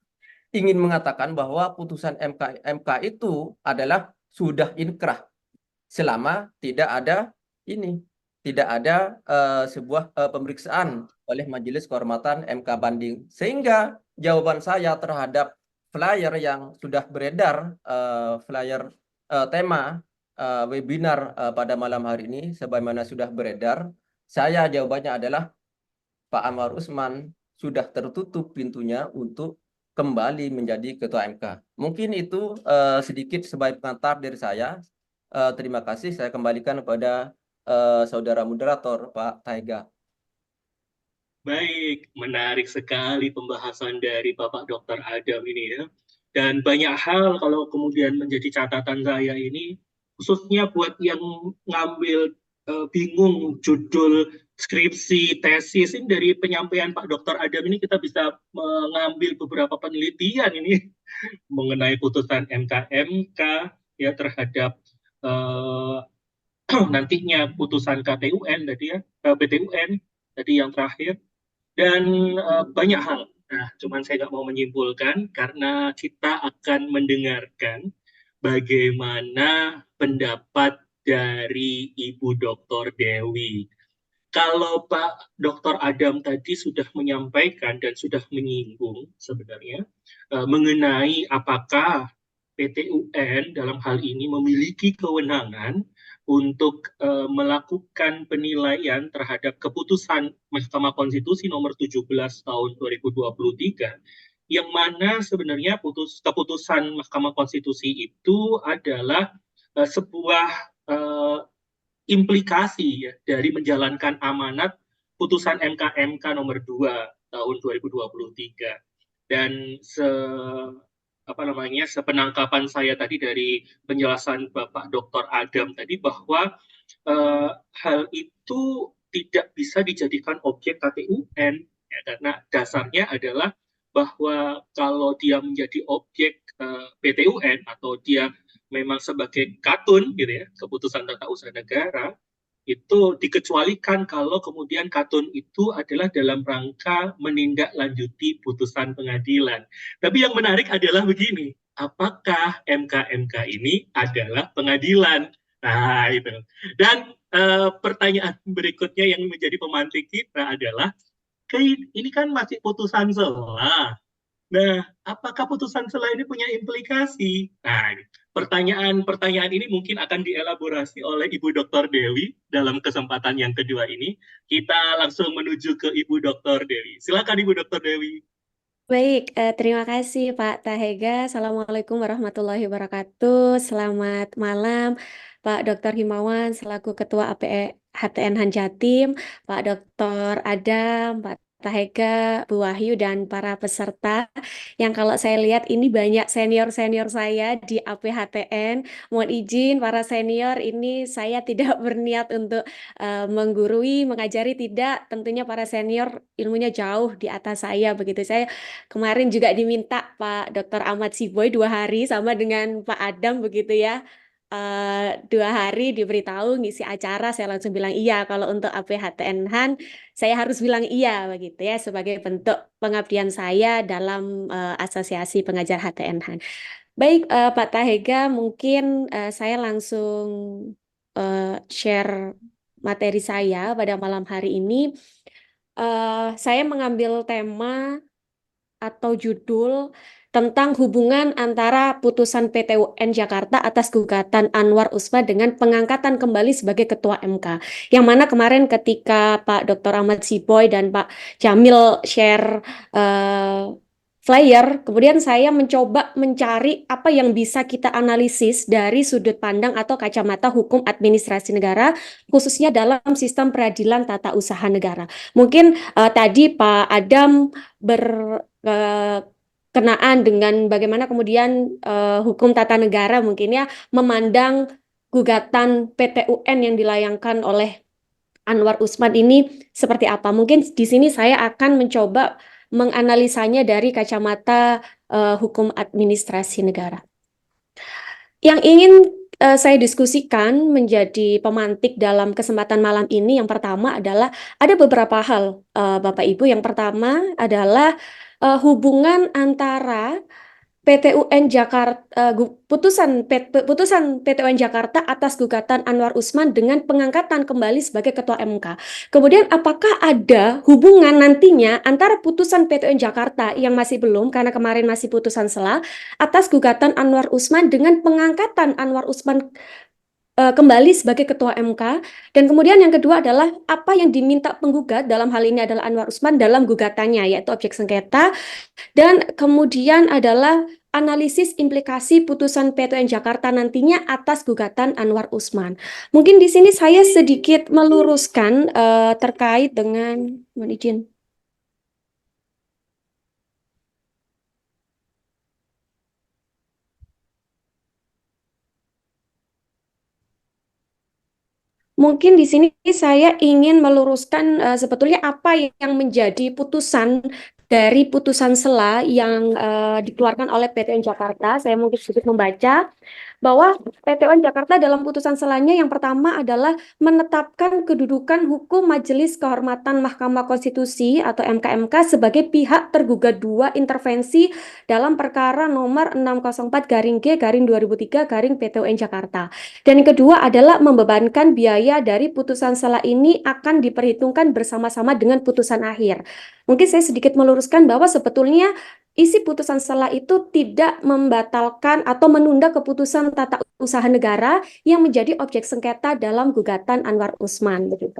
ingin mengatakan bahwa putusan MK itu adalah sudah inkrah selama tidak ada sebuah pemeriksaan oleh Majelis Kehormatan MK banding. Sehingga jawaban saya terhadap flyer yang sudah beredar, flyer tema webinar pada malam hari ini sebagaimana sudah beredar, saya jawabannya adalah Pak Anwar Usman sudah tertutup pintunya untuk kembali menjadi ketua MK. Mungkin itu sedikit sebagai pengantar dari saya. Terima kasih, saya kembalikan kepada saudara moderator Pak Taiga.
Baik, menarik sekali pembahasan dari Bapak Dr. Adam ini ya. Dan banyak hal kalau kemudian menjadi catatan saya ini, khususnya buat yang ngambil bingung judul skripsi, tesis, ini dari penyampaian Pak Dr. Adam ini kita bisa mengambil beberapa penelitian ini mengenai putusan MK ya terhadap nantinya putusan KTUN tadi ya, PTUN tadi yang terakhir. Dan banyak hal. Nah, cuman saya nggak mau menyimpulkan karena kita akan mendengarkan bagaimana pendapat dari Ibu Dr. Dewi. Kalau Pak Dr. Adam tadi sudah menyampaikan dan sudah menyinggung sebenarnya mengenai apakah PT-UN dalam hal ini memiliki kewenangan untuk melakukan penilaian terhadap keputusan Mahkamah Konstitusi nomor 17 tahun 2023, yang mana sebenarnya keputusan Mahkamah Konstitusi itu adalah sebuah implikasi ya, dari menjalankan amanat putusan MK nomor 2 tahun 2023. Dan sepenangkapan saya tadi dari penjelasan Bapak Dr. Adam tadi bahwa hal itu tidak bisa dijadikan objek KTUN ya, karena dasarnya adalah bahwa kalau dia menjadi objek PTUN atau dia memang sebagai katun gitu ya, keputusan tata usaha negara, itu dikecualikan kalau kemudian katun itu adalah dalam rangka menindaklanjuti putusan pengadilan. Tapi yang menarik adalah begini, apakah MK ini adalah pengadilan? Nah, itu. Dan pertanyaan berikutnya yang menjadi pemantik kita adalah, ini kan masih putusan sela. Nah, apakah putusan sela ini punya implikasi? Nah, pertanyaan ini mungkin akan dielaborasi oleh Ibu Dr. Dewi dalam kesempatan yang kedua ini. Kita langsung menuju ke Ibu Dr. Dewi. Silakan Ibu Dr. Dewi.
Baik, terima kasih Pak Tahega. Assalamualaikum warahmatullahi wabarakatuh. Selamat malam Pak Dr. Himawan selaku Ketua APE HTN Hanjatim, Pak Dr. Adam, Pak Tahega, Bu Wahyu, dan para peserta yang kalau saya lihat ini banyak senior-senior saya di APHTN. Mohon izin para senior, ini saya tidak berniat untuk menggurui, mengajari, tidak. Tentunya para senior ilmunya jauh di atas saya begitu. Saya kemarin juga diminta Pak Dr. Ahmad Siboy 2 hari sama dengan Pak Adam begitu ya. 2 hari diberitahu ngisi acara, saya langsung bilang iya. Kalau untuk APHTN Han, saya harus bilang iya begitu ya, sebagai bentuk pengabdian saya dalam asosiasi pengajar HTN Han. Baik, Pak Tahega, mungkin saya langsung share materi saya pada malam hari ini. Saya mengambil tema atau judul tentang hubungan antara putusan PT UN Jakarta atas gugatan Anwar Usman dengan pengangkatan kembali sebagai Ketua MK. Yang mana kemarin ketika Pak Dr. Ahmad Siboy dan Pak Jamil share flyer, kemudian saya mencoba mencari apa yang bisa kita analisis dari sudut pandang atau kacamata hukum administrasi negara, khususnya dalam sistem peradilan tata usaha negara. Mungkin tadi Pak Adam berkenaan dengan bagaimana kemudian hukum tata negara mungkin ya memandang gugatan PT UN yang dilayangkan oleh Anwar Usman ini seperti apa. Mungkin di sini saya akan mencoba menganalisanya dari kacamata hukum administrasi negara. Yang ingin saya diskusikan menjadi pemantik dalam kesempatan malam ini, yang pertama adalah ada beberapa hal, Bapak Ibu. Yang pertama adalah hubungan antara PT UN Jakarta, putusan PT UN Jakarta atas gugatan Anwar Usman dengan pengangkatan kembali sebagai Ketua MK. Kemudian apakah ada hubungan nantinya antara putusan PT UN Jakarta yang masih belum, karena kemarin masih putusan sela, atas gugatan Anwar Usman dengan pengangkatan Anwar Usman kembali sebagai Ketua MK. Dan kemudian yang kedua adalah apa yang diminta penggugat, dalam hal ini adalah Anwar Usman dalam gugatannya, yaitu objek sengketa. Dan kemudian adalah analisis implikasi putusan PT UN Jakarta nantinya atas gugatan Anwar Usman. Mungkin di sini saya sedikit meluruskan terkait dengan, mohon izin. Mungkin di sini saya ingin meluruskan sebetulnya apa yang menjadi putusan dari putusan sela yang dikeluarkan oleh PT UN Jakarta. Saya mungkin sedikit membaca bahwa PT UN Jakarta dalam putusan selanya yang pertama adalah menetapkan kedudukan hukum Majelis Kehormatan Mahkamah Konstitusi atau MKMK sebagai pihak tergugat 2 intervensi dalam perkara nomor 604-G-2003 PT UN Jakarta. Dan yang kedua adalah membebankan biaya dari putusan sela ini akan diperhitungkan bersama-sama dengan putusan akhir. Mungkin saya sedikit meluruskan bahwa sebetulnya isi putusan sela itu tidak membatalkan atau menunda keputusan tata usaha negara yang menjadi objek sengketa dalam gugatan Anwar Usman. Begitu.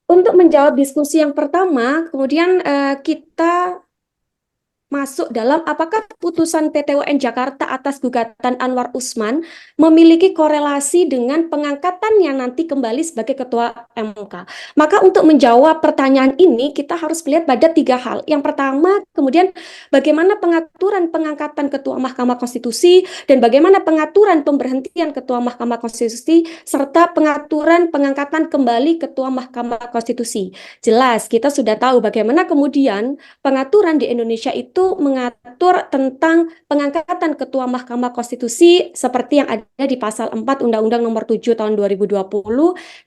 Untuk menjawab diskusi yang pertama, kemudian kita masuk dalam apakah putusan PT UN Jakarta atas gugatan Anwar Usman memiliki korelasi dengan pengangkatannya nanti kembali sebagai Ketua MK. Maka untuk menjawab pertanyaan ini kita harus melihat pada 3 hal. Yang pertama, kemudian bagaimana pengaturan pengangkatan Ketua Mahkamah Konstitusi dan bagaimana pengaturan pemberhentian Ketua Mahkamah Konstitusi serta pengaturan pengangkatan kembali Ketua Mahkamah Konstitusi. Jelas kita sudah tahu bagaimana kemudian pengaturan di Indonesia itu mengatur tentang pengangkatan Ketua Mahkamah Konstitusi seperti yang ada di pasal 4 Undang-Undang Nomor 7 Tahun 2020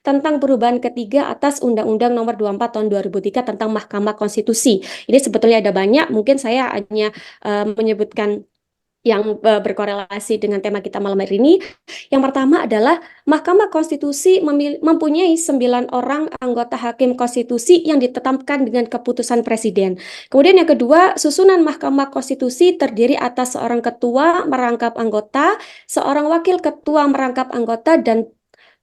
tentang perubahan ketiga atas Undang-Undang Nomor 24 Tahun 2003 tentang Mahkamah Konstitusi. Ini sebetulnya ada banyak, mungkin saya hanya menyebutkan yang berkorelasi dengan tema kita malam hari ini. Yang pertama adalah Mahkamah Konstitusi mempunyai 9 orang anggota hakim konstitusi yang ditetapkan dengan keputusan presiden. Kemudian yang kedua, susunan Mahkamah Konstitusi terdiri atas seorang ketua merangkap anggota, seorang wakil ketua merangkap anggota, dan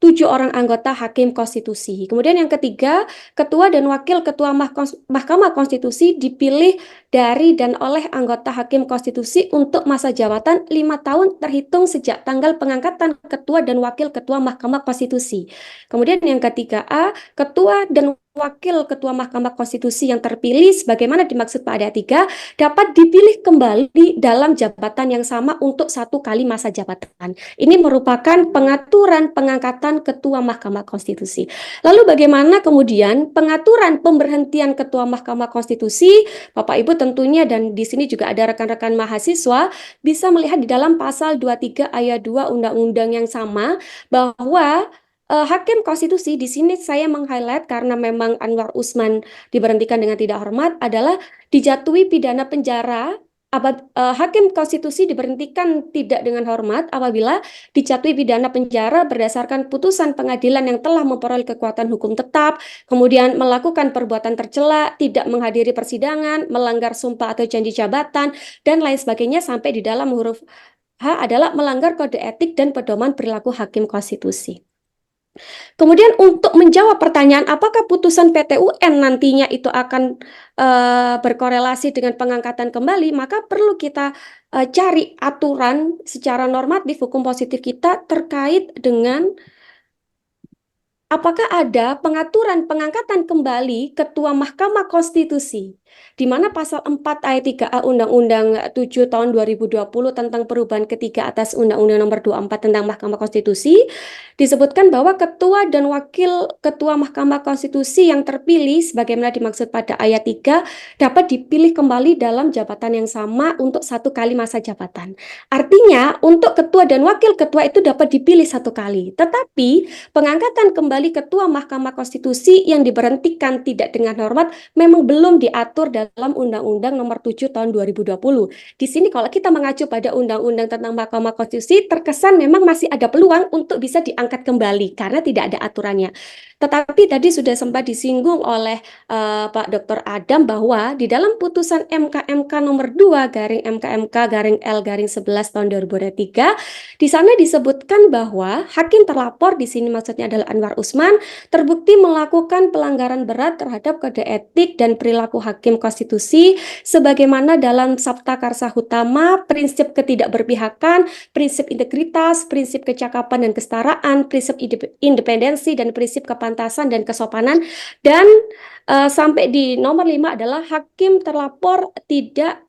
7 orang anggota hakim konstitusi. Kemudian yang ketiga, ketua dan wakil ketua Mahkamah Konstitusi dipilih dari dan oleh anggota hakim konstitusi untuk masa jabatan 5 tahun terhitung sejak tanggal pengangkatan ketua dan wakil ketua Mahkamah Konstitusi. Kemudian yang ketiga A, ketua dan wakil ketua Mahkamah Konstitusi yang terpilih sebagaimana dimaksud pada ayat 3 dapat dipilih kembali dalam jabatan yang sama untuk 1 kali masa jabatan. Ini merupakan pengaturan pengangkatan ketua Mahkamah Konstitusi. Lalu bagaimana kemudian pengaturan pemberhentian ketua Mahkamah Konstitusi? Bapak Ibu tentunya, dan di sini juga ada rekan-rekan mahasiswa, bisa melihat di dalam pasal 23 ayat 2 undang-undang yang sama bahwa Hakim konstitusi di sini saya meng-highlight karena memang Anwar Usman diberhentikan dengan tidak hormat adalah dijatuhi pidana penjara. Hakim konstitusi diberhentikan tidak dengan hormat apabila dijatuhi pidana penjara berdasarkan putusan pengadilan yang telah memperoleh kekuatan hukum tetap, kemudian melakukan perbuatan tercela, tidak menghadiri persidangan, melanggar sumpah atau janji jabatan, dan lain sebagainya, sampai di dalam huruf H adalah melanggar kode etik dan pedoman perilaku hakim konstitusi. Kemudian untuk menjawab pertanyaan apakah putusan PT UN nantinya itu akan berkorelasi dengan pengangkatan kembali, maka perlu kita cari aturan secara normatif hukum positif kita terkait dengan apakah ada pengaturan pengangkatan kembali Ketua Mahkamah Konstitusi, di mana pasal 4 ayat 3A Undang-Undang 7 tahun 2020 tentang perubahan ketiga atas Undang-Undang nomor 24 tentang Mahkamah Konstitusi, disebutkan bahwa ketua dan wakil ketua Mahkamah Konstitusi yang terpilih sebagaimana dimaksud pada ayat 3 dapat dipilih kembali dalam jabatan yang sama untuk 1 kali masa jabatan. Artinya untuk ketua dan wakil ketua itu dapat dipilih 1 kali, tetapi pengangkatan kembali ketua Mahkamah Konstitusi yang diberhentikan tidak dengan hormat memang belum diatur dalam Undang-Undang nomor 7 tahun 2020. Di sini kalau kita mengacu pada Undang-Undang tentang Mahkamah Konstitusi, terkesan memang masih ada peluang untuk bisa diangkat kembali karena tidak ada aturannya. Tetapi tadi sudah sempat disinggung oleh Pak Dr. Adam bahwa di dalam putusan MK nomor 2 garing MK garing L garing 11 tahun 2023, di sana disebutkan bahwa hakim terlapor, di sini maksudnya adalah Anwar Usman, terbukti melakukan pelanggaran berat terhadap kode etik dan perilaku hakim konstitusi sebagaimana dalam Sabta Karsa Utama, prinsip ketidakberpihakan, prinsip integritas, prinsip kecakapan dan kesetaraan, prinsip independensi dan prinsip kepantasan dan kesopanan, dan sampai di nomor 5 adalah hakim terlapor tidak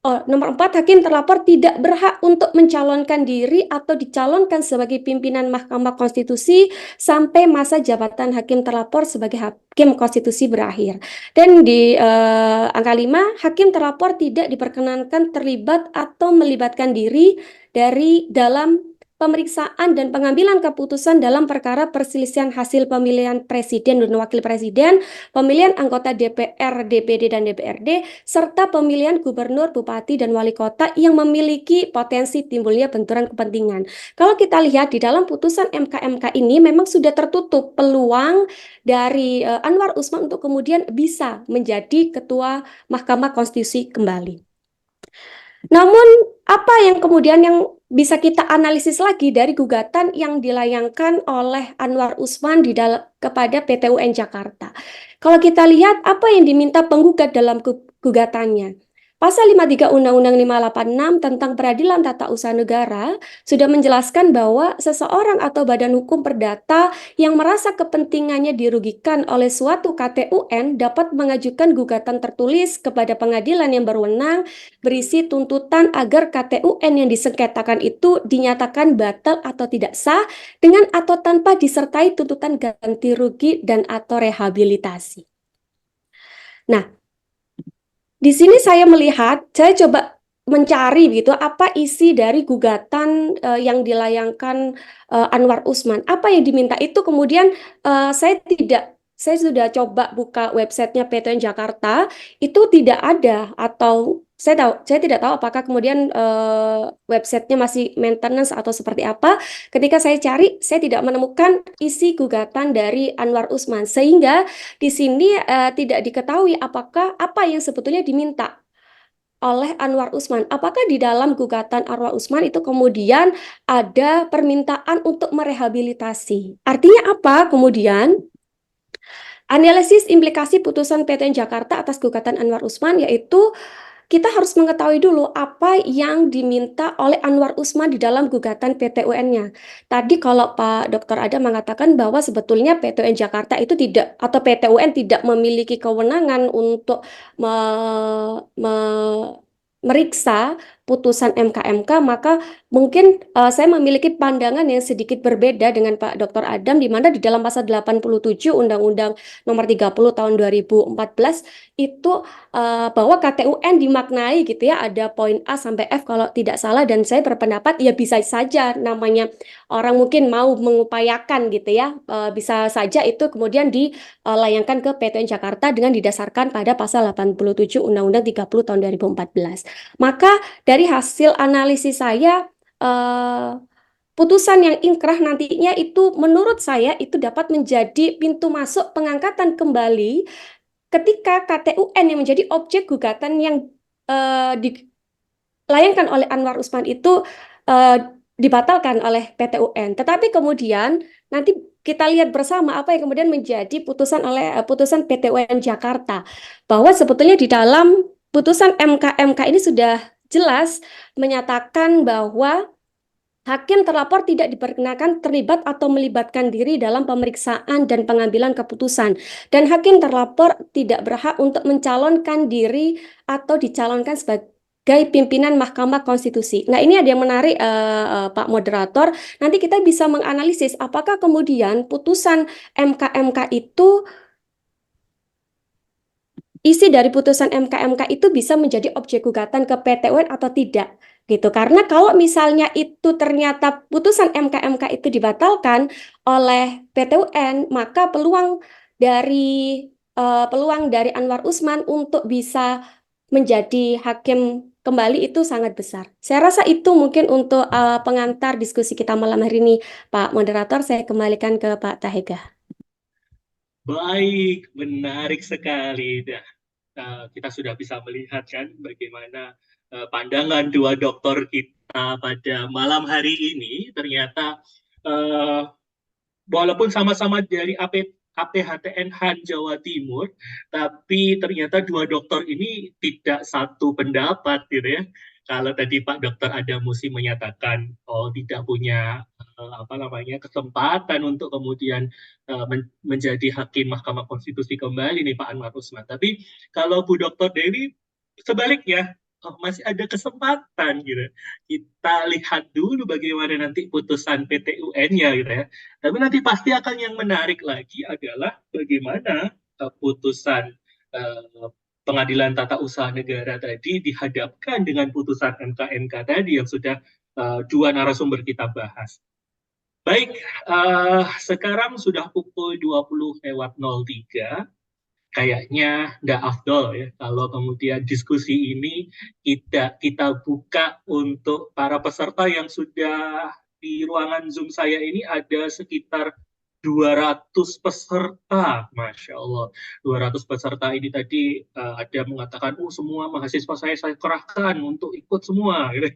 nomor 4, hakim terlapor tidak berhak untuk mencalonkan diri atau dicalonkan sebagai pimpinan Mahkamah Konstitusi sampai masa jabatan hakim terlapor sebagai hakim konstitusi berakhir. Dan di angka 5, hakim terlapor tidak diperkenankan terlibat atau melibatkan diri dalam pemeriksaan dan pengambilan keputusan dalam perkara perselisihan hasil pemilihan presiden dan wakil presiden, pemilihan anggota DPR, DPD, dan DPRD, serta pemilihan gubernur, bupati, dan wali kota yang memiliki potensi timbulnya benturan kepentingan. Kalau kita lihat di dalam putusan MK ini memang sudah tertutup peluang dari Anwar Usman untuk kemudian bisa menjadi ketua Mahkamah Konstitusi kembali. Namun apa yang kemudian yang bisa kita analisis lagi dari gugatan yang dilayangkan oleh Anwar Usman kepada PT UN Jakarta? Kalau kita lihat apa yang diminta penggugat dalam gugatannya, Pasal 53 Undang-Undang 586 tentang Peradilan Tata Usaha Negara sudah menjelaskan bahwa seseorang atau badan hukum perdata yang merasa kepentingannya dirugikan oleh suatu KTUN dapat mengajukan gugatan tertulis kepada pengadilan yang berwenang berisi tuntutan agar KTUN yang disengketakan itu dinyatakan batal atau tidak sah dengan atau tanpa disertai tuntutan ganti rugi dan atau rehabilitasi. Nah, di sini saya coba mencari gitu apa isi dari gugatan yang dilayangkan Anwar Usman. Apa yang diminta itu kemudian saya sudah coba buka websitenya PT UN Jakarta, itu tidak ada atau saya tidak tahu apakah kemudian websitenya masih maintenance atau seperti apa. Ketika saya cari, saya tidak menemukan isi gugatan dari Anwar Usman, sehingga di sini tidak diketahui apakah apa yang sebetulnya diminta oleh Anwar Usman. Apakah di dalam gugatan Anwar Usman itu kemudian ada permintaan untuk merehabilitasi? Artinya apa? Kemudian analisis implikasi putusan PTN Jakarta atas gugatan Anwar Usman, yaitu kita harus mengetahui dulu apa yang diminta oleh Anwar Usman di dalam gugatan PT-UN-nya. Tadi kalau Pak Dr. Adam mengatakan bahwa sebetulnya PT-UN Jakarta itu tidak, atau PT-UN tidak memiliki kewenangan untuk meriksa putusan MK-MK, maka mungkin saya memiliki pandangan yang sedikit berbeda dengan Pak Dr. Adam, di mana di dalam pasal 87 Undang-Undang Nomor 30 Tahun 2014 itu bahwa KTUN dimaknai gitu ya, ada poin A sampai F kalau tidak salah, dan saya berpendapat ya bisa saja namanya orang mungkin mau mengupayakan gitu ya, bisa saja itu kemudian dilayangkan ke PTN Jakarta dengan didasarkan pada pasal 87 Undang-Undang 30 tahun 2014. Maka dari hasil analisis saya, putusan yang inkrah nantinya itu menurut saya itu dapat menjadi pintu masuk pengangkatan kembali ketika KTUN yang menjadi objek gugatan yang dilayangkan oleh Anwar Usman itu dibatalkan oleh PT-UN. Tetapi kemudian nanti kita lihat bersama apa yang kemudian menjadi putusan PT-UN Jakarta, bahwa sebetulnya di dalam putusan MK-MK ini sudah jelas menyatakan bahwa hakim terlapor tidak diperkenakan terlibat atau melibatkan diri dalam pemeriksaan dan pengambilan keputusan. Dan hakim terlapor tidak berhak untuk mencalonkan diri atau dicalonkan sebagai pimpinan Mahkamah Konstitusi. Nah, ini ada yang menarik, Pak Moderator. Nanti kita bisa menganalisis apakah kemudian putusan MK-MK itu, isi dari putusan MK-MK itu bisa menjadi objek gugatan ke PT-UN atau tidak gitu. Karena kalau misalnya itu ternyata putusan MK-MK itu dibatalkan oleh PT-UN, maka peluang dari Anwar Usman untuk bisa menjadi hakim kembali itu sangat besar. Saya rasa itu mungkin untuk pengantar diskusi kita malam hari ini, Pak Moderator. Saya kembalikan ke Pak Tahega.
Baik, menarik sekali. Kita sudah bisa melihat kan bagaimana pandangan dua doktor kita pada malam hari ini. Ternyata walaupun sama-sama dari APHTN Han Jawa Timur, tapi ternyata dua dokter ini tidak satu pendapat gitu ya. Kalau tadi Pak Dr. Adamusi menyatakan tidak punya kesempatan untuk kemudian menjadi hakim Mahkamah Konstitusi kembali nih Pak Anwar Usman. Tapi kalau Bu Dr. Dewi sebaliknya masih ada kesempatan gitu. Kita lihat dulu bagaimana nanti putusan PT-UN-nya gitu ya. Tapi nanti pasti akan yang menarik lagi adalah bagaimana putusan Pengadilan Tata Usaha Negara tadi dihadapkan dengan putusan MK-MK tadi yang sudah dua narasumber kita bahas. Baik, sekarang sudah pukul 20:03. Kayaknya nggak afdol ya kalau kemudian diskusi ini kita buka untuk para peserta yang sudah di ruangan Zoom saya ini. Ada sekitar 200 peserta, Masya Allah. 200 peserta ini tadi ada mengatakan, semua mahasiswa saya kerahkan untuk ikut semua. Gitu.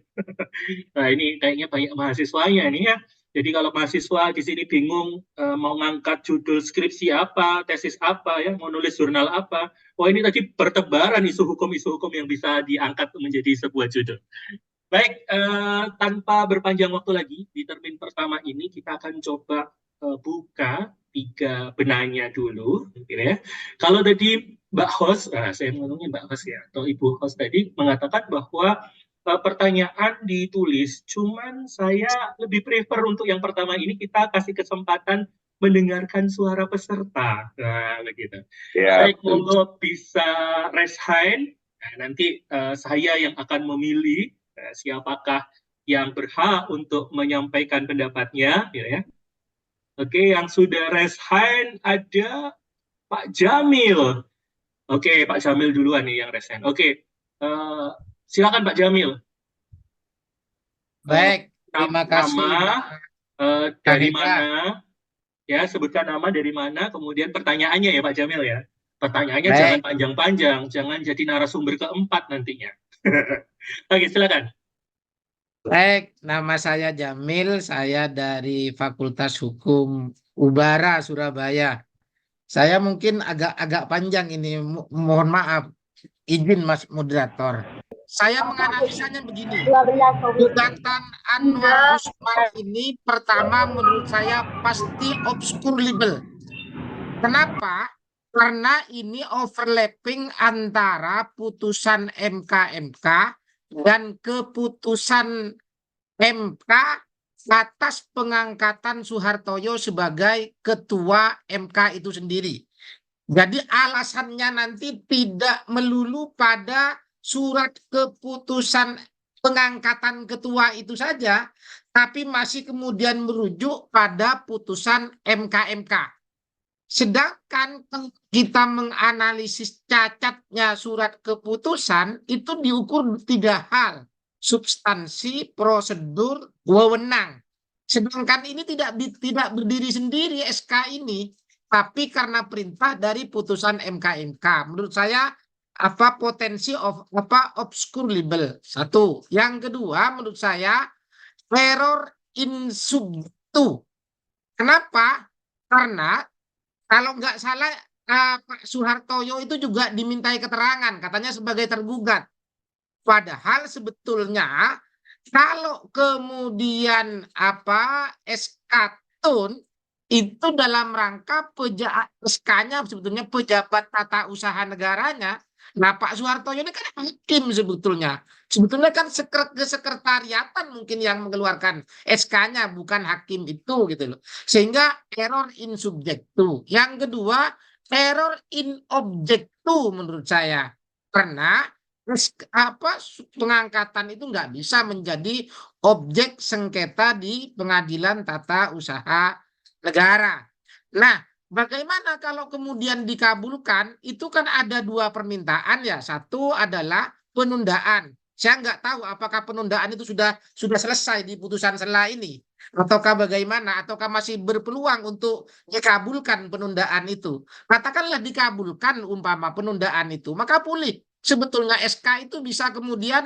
Nah ini kayaknya banyak mahasiswanya nih ya. Jadi kalau mahasiswa di sini bingung mau ngangkat judul skripsi apa, tesis apa, ya mau nulis jurnal apa, ini tadi bertebaran isu hukum yang bisa diangkat menjadi sebuah judul. Baik, tanpa berpanjang waktu lagi, di termin pertama ini kita akan coba buka 3 benanya dulu. Gitu ya. Kalau tadi Mbak Host, saya ngomongnya Mbak Host ya, atau Ibu Host tadi mengatakan bahwa pertanyaan ditulis, cuman saya lebih prefer untuk yang pertama ini kita kasih kesempatan mendengarkan suara peserta. Nah, begitu.
Ya,
Baik, monggo bisa raise hand. Nah, nanti saya yang akan memilih siapakah yang berhak untuk menyampaikan pendapatnya, ya. Oke, yang sudah raise hand ada Pak Jamil. Oke, Pak Jamil duluan nih yang raise hand. Oke, Silakan Pak Jamil.
Baik, terima kasih
Nama
Kak
dari
Hega.
mana? Ya, sebutkan nama dari mana, kemudian pertanyaannya ya Pak Jamil ya. Pertanyaannya
Baik.
jangan panjang-panjang, jangan jadi narasumber keempat nantinya. Oke, silakan.
Baik, nama saya Jamil, saya dari Fakultas Hukum Ubara, Surabaya. Saya mungkin agak panjang ini, mohon maaf, izin Mas Moderator. Saya menganalisanya begini, gugatan Anwar Usman ini pertama menurut saya pasti obscure legal. Kenapa? Karena ini overlapping antara putusan MK dan keputusan MK atas pengangkatan Soehartojo sebagai ketua MK itu sendiri. Jadi alasannya nanti tidak melulu pada surat keputusan pengangkatan ketua itu saja, tapi masih kemudian merujuk pada putusan MK. Sedangkan kita menganalisis cacatnya surat keputusan itu diukur 3 hal, substansi, prosedur, wewenang. Sedangkan ini tidak berdiri sendiri SK ini, tapi karena perintah dari putusan MK. Menurut saya potensi obscure legal. Satu. Yang kedua menurut saya error in subjectu. Kenapa? Karena kalau nggak salah Pak Soehartojo itu juga dimintai keterangan katanya sebagai tergugat. Padahal sebetulnya kalau kemudian SK Tun itu dalam rangka SK-nya sebetulnya pejabat tata usaha negaranya. Nah, Pak Soehartojo ini kan hakim sebetulnya. Sebetulnya kan kesekretariatan mungkin yang mengeluarkan SK-nya, bukan hakim itu gitu loh. Sehingga error in subjectu. Yang kedua, error in objectu menurut saya. Karena pengangkatan itu nggak bisa menjadi objek sengketa di pengadilan tata usaha negara. Nah, bagaimana kalau kemudian dikabulkan? Itu kan ada 2 permintaan ya. Satu adalah penundaan. Saya nggak tahu apakah penundaan itu sudah selesai di putusan selah ini, ataukah bagaimana, ataukah masih berpeluang untuk dikabulkan penundaan itu. Katakanlah dikabulkan umpama penundaan itu, maka pulih. Sebetulnya SK itu bisa kemudian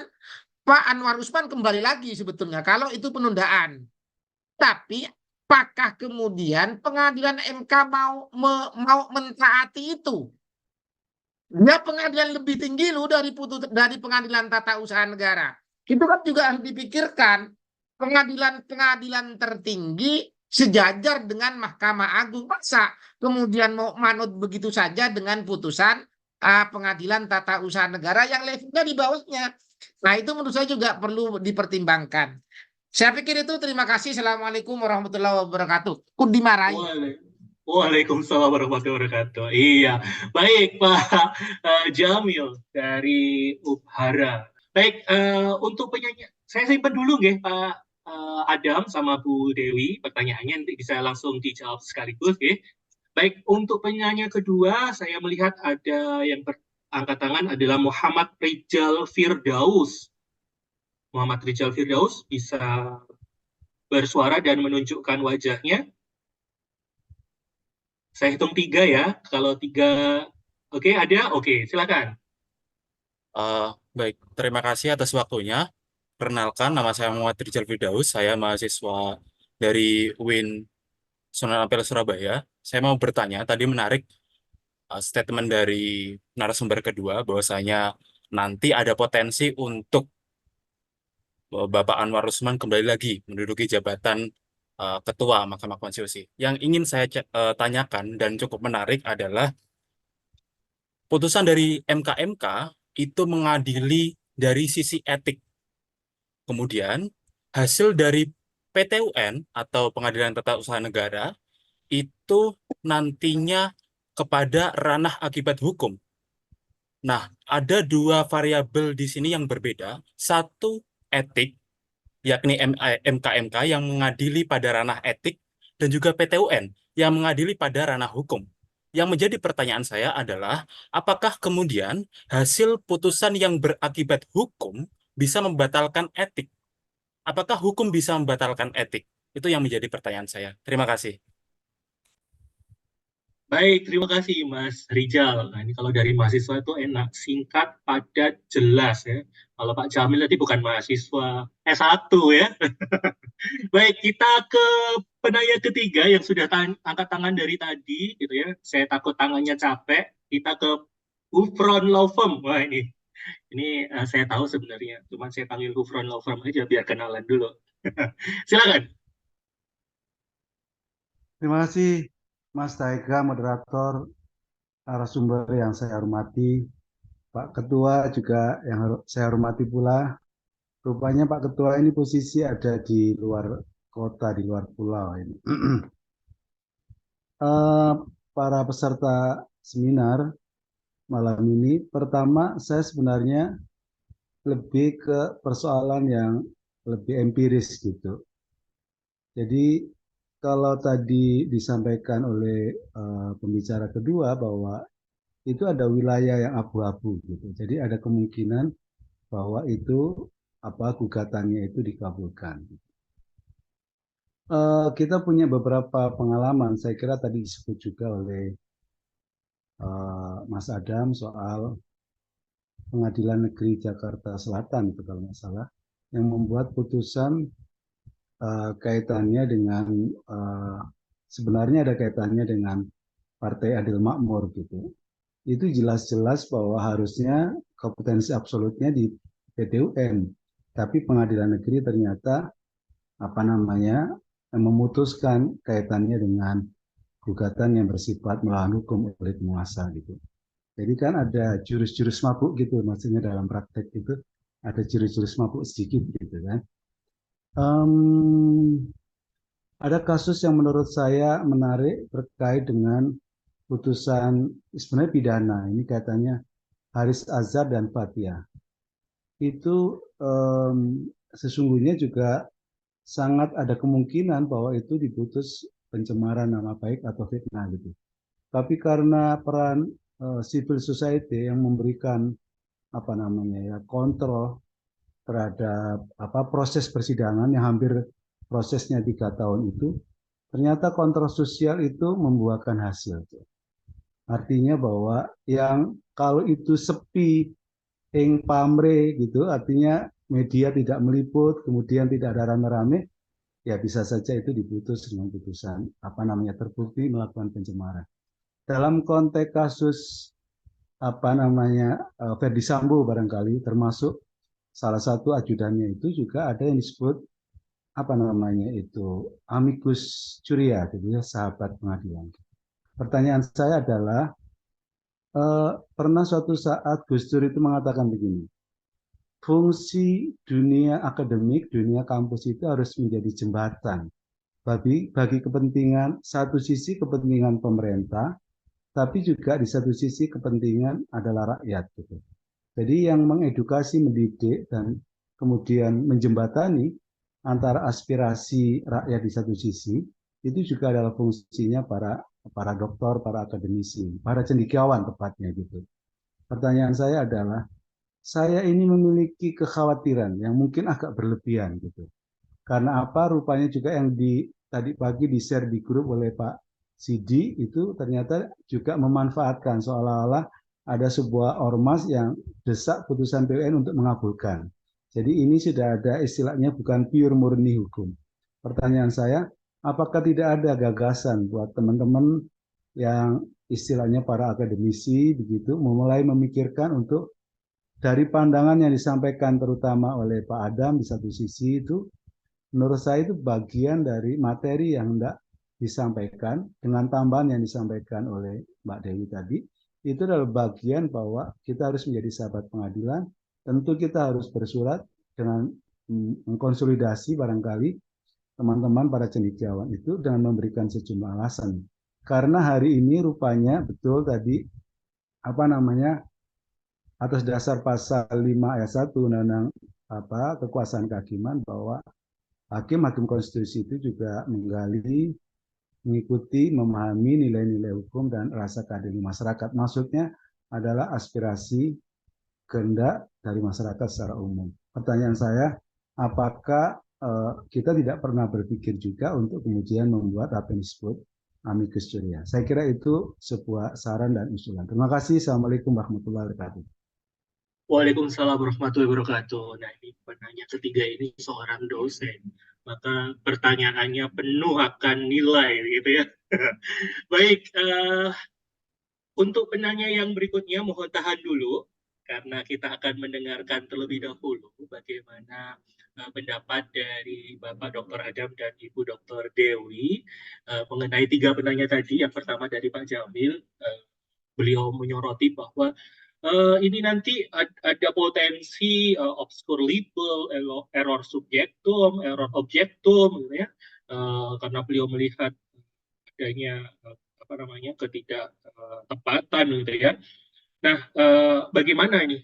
Pak Anwar Usman kembali lagi sebetulnya kalau itu penundaan. Tapi apakah kemudian pengadilan MK mau mentaati itu? Dia pengadilan lebih tinggi loh dari pengadilan tata usaha negara. Itu kan juga harus dipikirkan. Pengadilan tertinggi sejajar dengan Mahkamah Agung. Masa kemudian mau manut begitu saja dengan putusan pengadilan tata usaha negara yang levelnya di bawahnya. Nah, itu menurut saya juga perlu dipertimbangkan. Saya pikir itu. Terima kasih. Assalamualaikum warahmatullahi wabarakatuh. Dimarahi.
Waalaikumsalam warahmatullahi wabarakatuh. Iya, baik Pak Jamil dari Ubhara. Baik, untuk penyanyi, saya simpan dulu nggih Pak Adam sama Bu Dewi pertanyaannya, nanti bisa langsung dijawab sekaligus nggih. Baik, untuk penyanyi kedua saya melihat ada yang angkat tangan adalah Muhammad Rijal Firdaus. Muhammad Rijal Firdaus bisa bersuara dan menunjukkan wajahnya. Saya hitung 3 ya. Kalau 3, oke, ada? Oke, silakan.
Baik, terima kasih atas waktunya. Perkenalkan, nama saya Muhammad Rijal Firdaus. Saya mahasiswa dari UIN Sunan Ampel Surabaya. Saya mau bertanya, tadi menarik statement dari narasumber kedua, bahwasanya nanti ada potensi untuk Bapak Anwar Usman kembali lagi menduduki jabatan Ketua Mahkamah Konstitusi. Yang ingin saya tanyakan dan cukup menarik adalah putusan dari MK itu mengadili dari sisi etik. Kemudian hasil dari PT-UN atau Pengadilan Tata Usaha Negara itu nantinya kepada ranah akibat hukum. Nah, ada 2 variabel di sini yang berbeda. Satu, etik, yakni MK yang mengadili pada ranah etik, dan juga PT-UN yang mengadili pada ranah hukum. Yang menjadi pertanyaan saya adalah, apakah kemudian hasil putusan yang berakibat hukum bisa membatalkan etik? Apakah hukum bisa membatalkan etik? Itu yang menjadi pertanyaan saya. Terima kasih.
Baik, terima kasih Mas Rijal. Nah, ini kalau dari mahasiswa itu enak, singkat, padat, jelas ya. Kalau Pak Jamil tadi bukan mahasiswa S1 ya. Baik, kita ke penanya ketiga yang sudah angkat tangan dari tadi, gitu ya. Saya takut tangannya capek. Kita ke Hufron Law Firm. Wah ini saya tahu sebenarnya. Cuman saya panggil Hufron Law Firm aja biar kenalan dulu. Silakan.
Terima kasih Mas Taega, moderator, narasumber yang saya hormati, Pak Ketua juga yang saya hormati pula. Rupanya Pak Ketua ini posisi ada di luar kota, di luar pulau ini. Para peserta seminar malam ini, pertama saya sebenarnya lebih ke persoalan yang lebih empiris gitu. Jadi kalau tadi disampaikan oleh pembicara kedua bahwa itu ada wilayah yang abu-abu gitu. Jadi ada kemungkinan bahwa itu gugatannya itu dikabulkan. Kita punya beberapa pengalaman. Saya kira tadi disebut juga oleh Mas Adam soal Pengadilan Negeri Jakarta Selatan itu kalau nggak salah, yang membuat putusan kaitannya dengan sebenarnya ada kaitannya dengan Partai Adil Makmur gitu. Itu jelas-jelas bahwa harusnya kompetensi absolutnya di PT UN, tapi Pengadilan Negeri ternyata memutuskan kaitannya dengan gugatan yang bersifat melawan hukum oleh penguasa gitu. Jadi kan ada jurus-jurus mabuk gitu, maksudnya dalam praktek itu ada jurus-jurus mabuk sedikit gitu kan. Ada kasus yang menurut saya menarik terkait dengan putusan sebenarnya pidana. Ini katanya Haris Azhar dan Fathia. Itu sesungguhnya juga sangat ada kemungkinan bahwa itu diputus pencemaran nama baik atau fitnah gitu. Tapi karena peran civil society yang memberikan kontrol terhadap proses persidangan yang hampir prosesnya 3 tahun itu, ternyata kontrol sosial itu membuahkan hasil. Artinya bahwa yang kalau itu sepi ing pamre gitu, artinya media tidak meliput, kemudian tidak ada rame-rame, ya bisa saja itu diputus dengan putusan terbukti melakukan pencemaran. Dalam konteks kasus Ferdi Sambo barangkali termasuk salah satu ajudannya itu juga ada yang disebut amicus curiae gitu ya, sahabat pengadilan. Pertanyaan saya adalah pernah suatu saat Gus Dur itu mengatakan begini, fungsi dunia akademik, dunia kampus itu harus menjadi jembatan bagi kepentingan, satu sisi kepentingan pemerintah, tapi juga di satu sisi kepentingan adalah rakyat gitu. Jadi yang mengedukasi, mendidik, dan kemudian menjembatani antara aspirasi rakyat di satu sisi, itu juga adalah fungsinya para doktor, para akademisi, para cendekiawan tepatnya gitu. Pertanyaan saya adalah, saya ini memiliki kekhawatiran yang mungkin agak berlebihan gitu. Karena rupanya juga yang tadi pagi di-share di grup oleh Pak Sidi itu ternyata juga memanfaatkan seolah-olah ada sebuah ormas yang desak putusan PUN untuk mengabulkan. Jadi ini sudah ada istilahnya bukan pure murni hukum. Pertanyaan saya, apakah tidak ada gagasan buat teman-teman yang istilahnya para akademisi begitu memulai memikirkan untuk dari pandangan yang disampaikan terutama oleh Pak Adam di satu sisi itu, menurut saya itu bagian dari materi yang hendak disampaikan dengan tambahan yang disampaikan oleh Mbak Dewi tadi, itu adalah bagian bahwa kita harus menjadi sahabat pengadilan. Tentu kita harus bersurat dengan mengkonsolidasi barangkali teman-teman para cendekiawan itu dengan memberikan sejumlah alasan. Karena hari ini rupanya betul tadi atas dasar pasal 5 ayat 1 Undang-Undang kekuasaan kehakiman bahwa hakim konstitusi itu juga menggali mengikuti, memahami nilai-nilai hukum dan rasa keadilan masyarakat. Maksudnya adalah aspirasi kehendak dari masyarakat secara umum. Pertanyaan saya, apakah kita tidak pernah berpikir juga untuk kemudian membuat apa yang disebut amicus curiae? Saya kira itu sebuah saran dan usulan. Terima kasih. Assalamualaikum warahmatullahi wabarakatuh.
Waalaikumsalam warahmatullahi wabarakatuh. Nah, ini penanya ketiga ini seorang dosen. Maka pertanyaannya penuh akan nilai, gitu ya. Baik, untuk penanya yang berikutnya mohon tahan dulu, karena kita akan mendengarkan terlebih dahulu bagaimana pendapat dari Bapak Dr. Adam dan Ibu Dr. Dewi mengenai tiga penanya tadi. Yang pertama dari Pak Jamil, beliau menyoroti bahwa ini nanti ada potensi obscure libel, error subjektum, error objektum, gitu ya, karena beliau melihat adanya ketidaktepatan, gitu ya. Nah, bagaimana ini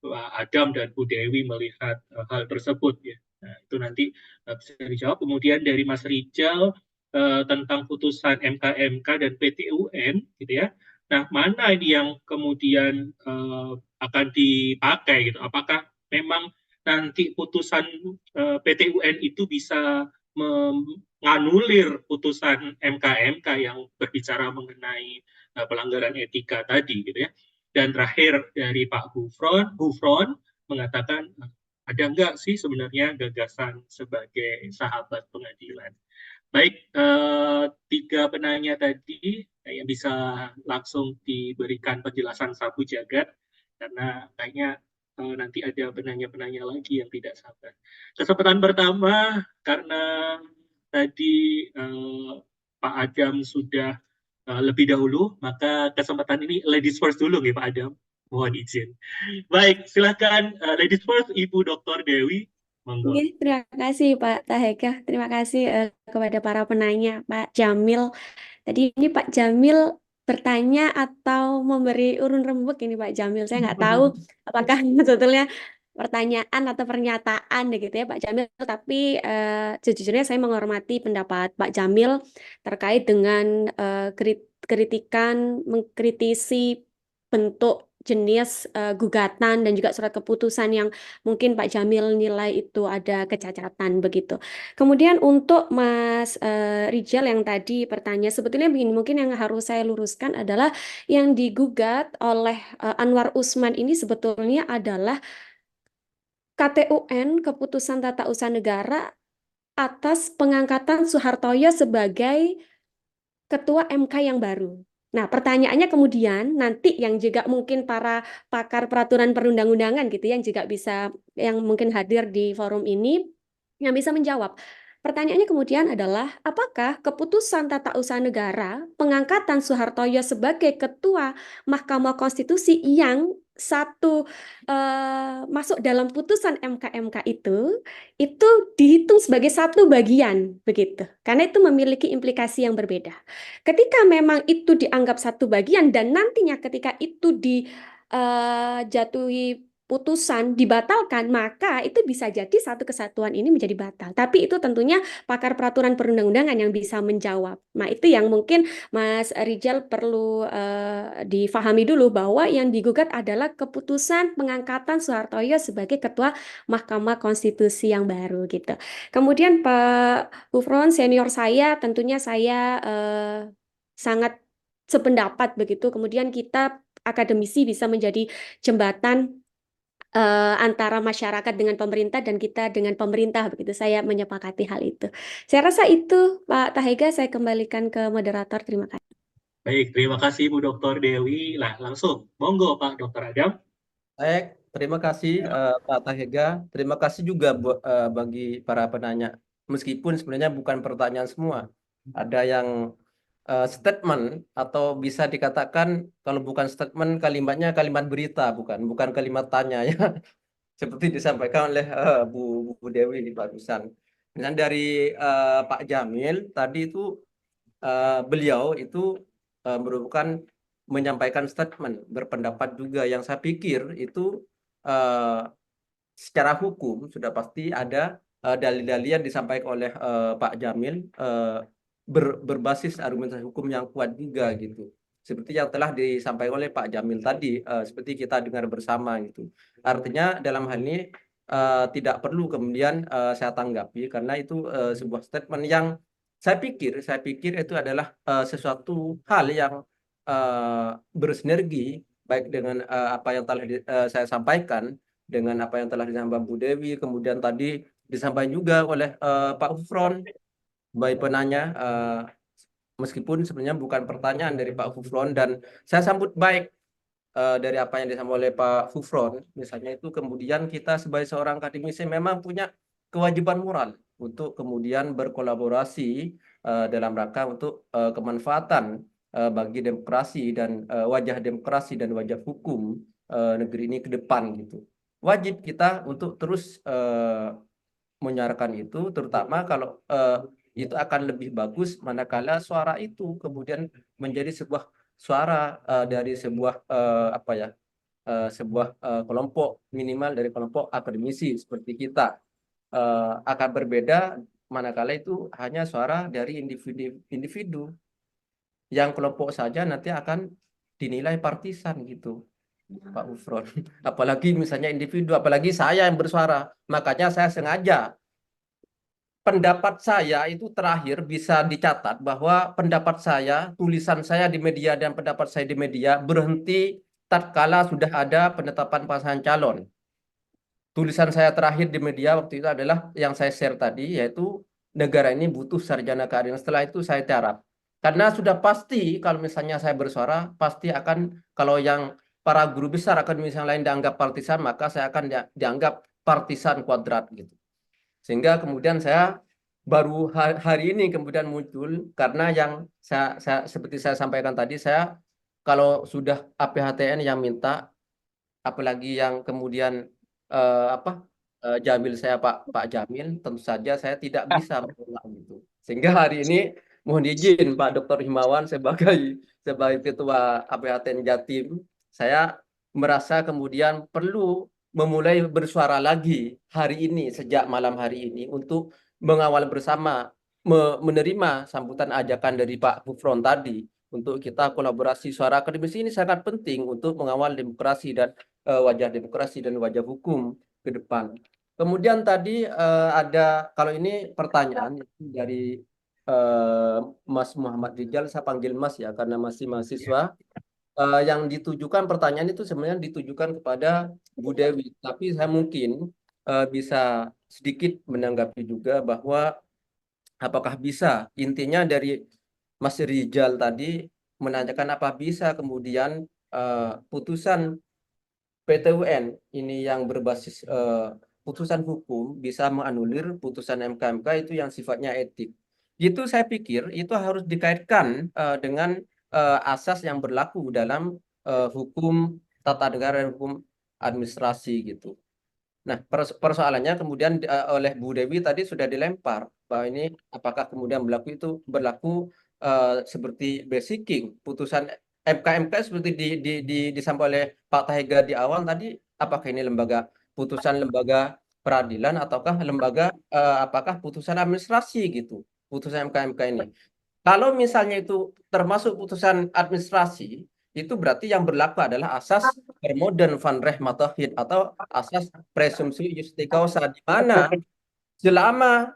Pak Adam dan Bu Dewi melihat hal tersebut, ya? Nah, itu nanti bisa dijawab. Kemudian dari Mas Rijal tentang putusan MK dan PT-UN, gitu ya. Nah, mana ini yang kemudian akan dipakai, gitu? Apakah memang nanti putusan PT-UN itu bisa menganulir putusan MK yang berbicara mengenai pelanggaran etika tadi, gitu ya. Dan terakhir dari Pak Gufron mengatakan ada nggak sih sebenarnya gagasan sebagai sahabat pengadilan. Baik, tiga penanya tadi yang bisa langsung diberikan penjelasan sabu jagat, karena kayaknya nanti ada penanya-penanya lagi yang tidak sabar. Kesempatan pertama, karena tadi Pak Adam sudah lebih dahulu, maka kesempatan ini ladies first dulu nih Pak Adam, mohon izin. Baik, silakan ladies first Ibu Dr. Dewi. Monggo.
Oke, terima kasih Pak Tahega. Terima kasih kepada para penanya, Pak Jamil. Tadi ini Pak Jamil bertanya atau memberi urun rembuk ini Pak Jamil. Saya nggak tahu apakah sebetulnya pertanyaan atau pernyataan gitu ya Pak Jamil. Tapi sejujurnya saya menghormati pendapat Pak Jamil terkait dengan kritikan, mengkritisi bentuk jenis gugatan dan juga surat keputusan yang mungkin Pak Jamil nilai itu ada kecacatan begitu. Kemudian untuk Mas Rijal yang tadi bertanya, sebetulnya begini, mungkin yang harus saya luruskan adalah yang digugat oleh Anwar Usman ini sebetulnya adalah KTUN, Keputusan Tata Usaha Negara, atas pengangkatan Soehartojo sebagai Ketua MK yang baru. Nah, pertanyaannya kemudian nanti yang juga mungkin para pakar peraturan perundang-undangan gitu yang juga bisa, yang mungkin hadir di forum ini, yang bisa menjawab. Pertanyaannya kemudian adalah, apakah keputusan Tata Usaha Negara pengangkatan Soehartojo sebagai Ketua Mahkamah Konstitusi yang satu masuk dalam putusan MK itu dihitung sebagai satu bagian begitu, karena itu memiliki implikasi yang berbeda. Ketika memang itu dianggap satu bagian dan nantinya ketika itu dijatuhi putusan dibatalkan, maka itu bisa jadi satu kesatuan ini menjadi batal. Tapi itu tentunya pakar peraturan perundang-undangan yang bisa menjawab. Nah, itu yang mungkin Mas Rijal perlu difahami dulu bahwa yang digugat adalah keputusan pengangkatan Soehartojo sebagai Ketua Mahkamah Konstitusi yang baru gitu. Kemudian Pak Gufron senior saya, tentunya saya sangat sependapat begitu. Kemudian kita akademisi bisa menjadi jembatan antara masyarakat dengan pemerintah dan kita dengan pemerintah begitu. Saya menyepakati hal itu. Saya rasa itu Pak Tahega, saya kembalikan ke moderator. Terima kasih.
Baik, terima kasih Bu Dr. Dewi. Lah, langsung monggo Pak Dr. Adam.
Baik, terima kasih Pak Tahega. Terima kasih juga bagi para penanya. Meskipun sebenarnya bukan pertanyaan semua. Ada yang statement atau bisa dikatakan kalau bukan statement kalimatnya kalimat berita, bukan kalimat tanya ya. Seperti disampaikan oleh Bu Dewi di barusan. Dan dari Pak Jamil tadi itu beliau itu merupakan menyampaikan statement, berpendapat juga yang saya pikir itu secara hukum sudah pasti ada dalil-dalil yang disampaikan oleh Pak Jamil berbasis argumentasi hukum yang kuat juga gitu. Seperti yang telah disampaikan oleh Pak Jamil tadi, seperti kita dengar bersama gitu. Artinya dalam hal ini tidak perlu kemudian saya tanggapi karena itu sebuah statement yang saya pikir itu adalah sesuatu hal yang bersinergi baik dengan apa yang telah saya sampaikan dengan apa yang telah disampaikan Bu Dewi, kemudian tadi disampaikan juga oleh Pak Ufron sebagai penanya, meskipun sebenarnya bukan pertanyaan dari Pak Fufron, dan saya sambut baik dari apa yang disampaikan oleh Pak Fufron, misalnya itu kemudian kita sebagai seorang akademisi memang punya kewajiban moral untuk kemudian berkolaborasi dalam rangka untuk kemanfaatan bagi demokrasi dan wajah demokrasi dan wajah hukum negeri ini ke depan gitu. Wajib kita untuk terus menyuarakan itu, terutama kalau itu akan lebih bagus manakala suara itu kemudian menjadi sebuah suara dari sebuah sebuah kelompok, minimal dari kelompok akademisi seperti kita. Akan berbeda manakala itu hanya suara dari individu yang kelompok saja nanti akan dinilai partisan gitu, Pak Ufron. Apalagi misalnya individu, apalagi saya yang bersuara. Makanya saya sengaja pendapat saya itu terakhir bisa dicatat bahwa pendapat saya, tulisan saya di media dan pendapat saya di media berhenti tatkala sudah ada penetapan pasangan calon. Tulisan saya terakhir di media waktu itu adalah yang saya share tadi, yaitu negara ini butuh sarjana keadilan. Setelah itu saya tiarap. Karena sudah pasti kalau misalnya saya bersuara, pasti akan, kalau yang para guru besar akademisi yang lain dianggap partisan, maka saya akan dianggap partisan kuadrat gitu. Sehingga kemudian saya baru hari ini kemudian muncul, karena yang saya seperti saya sampaikan tadi, saya kalau sudah APHTN yang minta, apalagi yang kemudian Jamil saya Pak Jamil, tentu saja saya tidak bisa menolak gitu. Sehingga hari ini mohon izin Pak Dr. Himawan sebagai ketua APHTN Jatim, saya merasa kemudian perlu memulai bersuara lagi hari ini, sejak malam hari ini, untuk mengawal bersama, menerima sambutan ajakan dari Pak Fufron tadi untuk kita kolaborasi. Suara akademisi ini sangat penting untuk mengawal demokrasi dan wajah demokrasi dan wajah hukum ke depan. Kemudian tadi ada, kalau ini pertanyaan dari Mas Muhammad Rijal, saya panggil Mas ya karena masih mahasiswa. Yang ditujukan pertanyaan itu sebenarnya ditujukan kepada Bu Dewi, tapi saya mungkin bisa sedikit menanggapi juga bahwa apakah bisa, intinya dari Mas Rijal tadi menanyakan apa bisa kemudian putusan PT UN ini yang berbasis putusan hukum bisa menganulir putusan MK-MK itu yang sifatnya etik. Itu saya pikir itu harus dikaitkan dengan asas yang berlaku dalam hukum tata negara dan hukum administrasi gitu. Nah, persoalannya kemudian oleh Bu Dewi tadi sudah dilempar bahwa ini apakah kemudian berlaku seperti basicking putusan MK-MK seperti disampaikan oleh Pak Tahega di awal tadi, apakah ini putusan lembaga peradilan ataukah apakah putusan administrasi gitu, putusan MK-MK ini. Kalau misalnya itu termasuk putusan administrasi, itu berarti yang berlaku adalah asas permoden van recht matahid atau asas presumpsi justi causa, di mana selama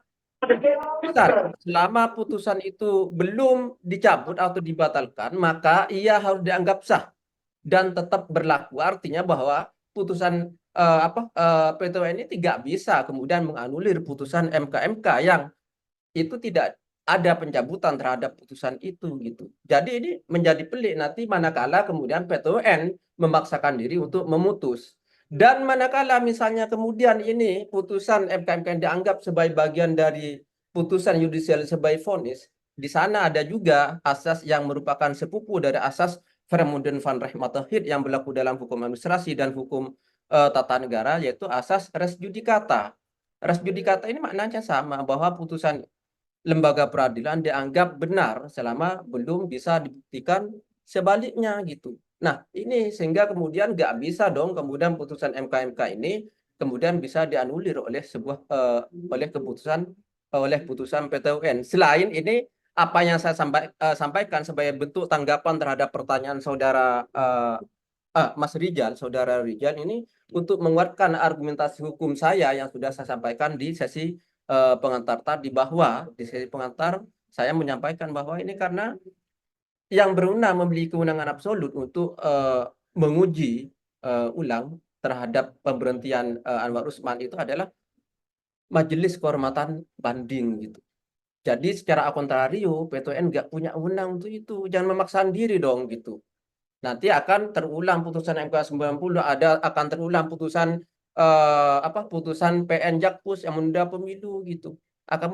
putusan itu belum dicabut atau dibatalkan, maka ia harus dianggap sah dan tetap berlaku. Artinya bahwa putusan PT UN ini tidak bisa kemudian menganulir putusan MK-MK yang itu tidak ada pencabutan terhadap putusan itu gitu. Jadi ini menjadi pelik nanti manakala kemudian PT UN memaksakan diri untuk memutus. Dan manakala misalnya kemudian ini putusan MK-MK dianggap sebagai bagian dari putusan yudisial sebagai vonis, di sana ada juga asas yang merupakan sepupu dari asas Vermoeden van recht matahid yang berlaku dalam hukum administrasi dan hukum tata negara, yaitu asas res judicata. Res judicata ini maknanya sama, bahwa putusan lembaga peradilan dianggap benar selama belum bisa dibuktikan sebaliknya gitu. Nah, ini sehingga kemudian nggak bisa dong kemudian putusan MK-MK ini kemudian bisa dianulir oleh putusan PT UN. Selain ini apa yang saya sampaikan sebagai bentuk tanggapan terhadap pertanyaan Mas Rijal, saudara Rijal ini untuk menguatkan argumentasi hukum saya yang sudah saya sampaikan di sesi pengantar tadi, bahwa di sesi pengantar saya menyampaikan bahwa ini karena yang berwenang memiliki kewenangan absolut untuk menguji ulang terhadap pemberhentian Anwar Usman itu adalah Majelis Kehormatan Banding gitu. Jadi secara kontrario PTUN nggak punya wewenang untuk itu. Jangan memaksakan diri dong gitu. Nanti akan terulang putusan MK 90, akan terulang putusan putusan PN Jakpus yang menunda pemilu gitu. Akan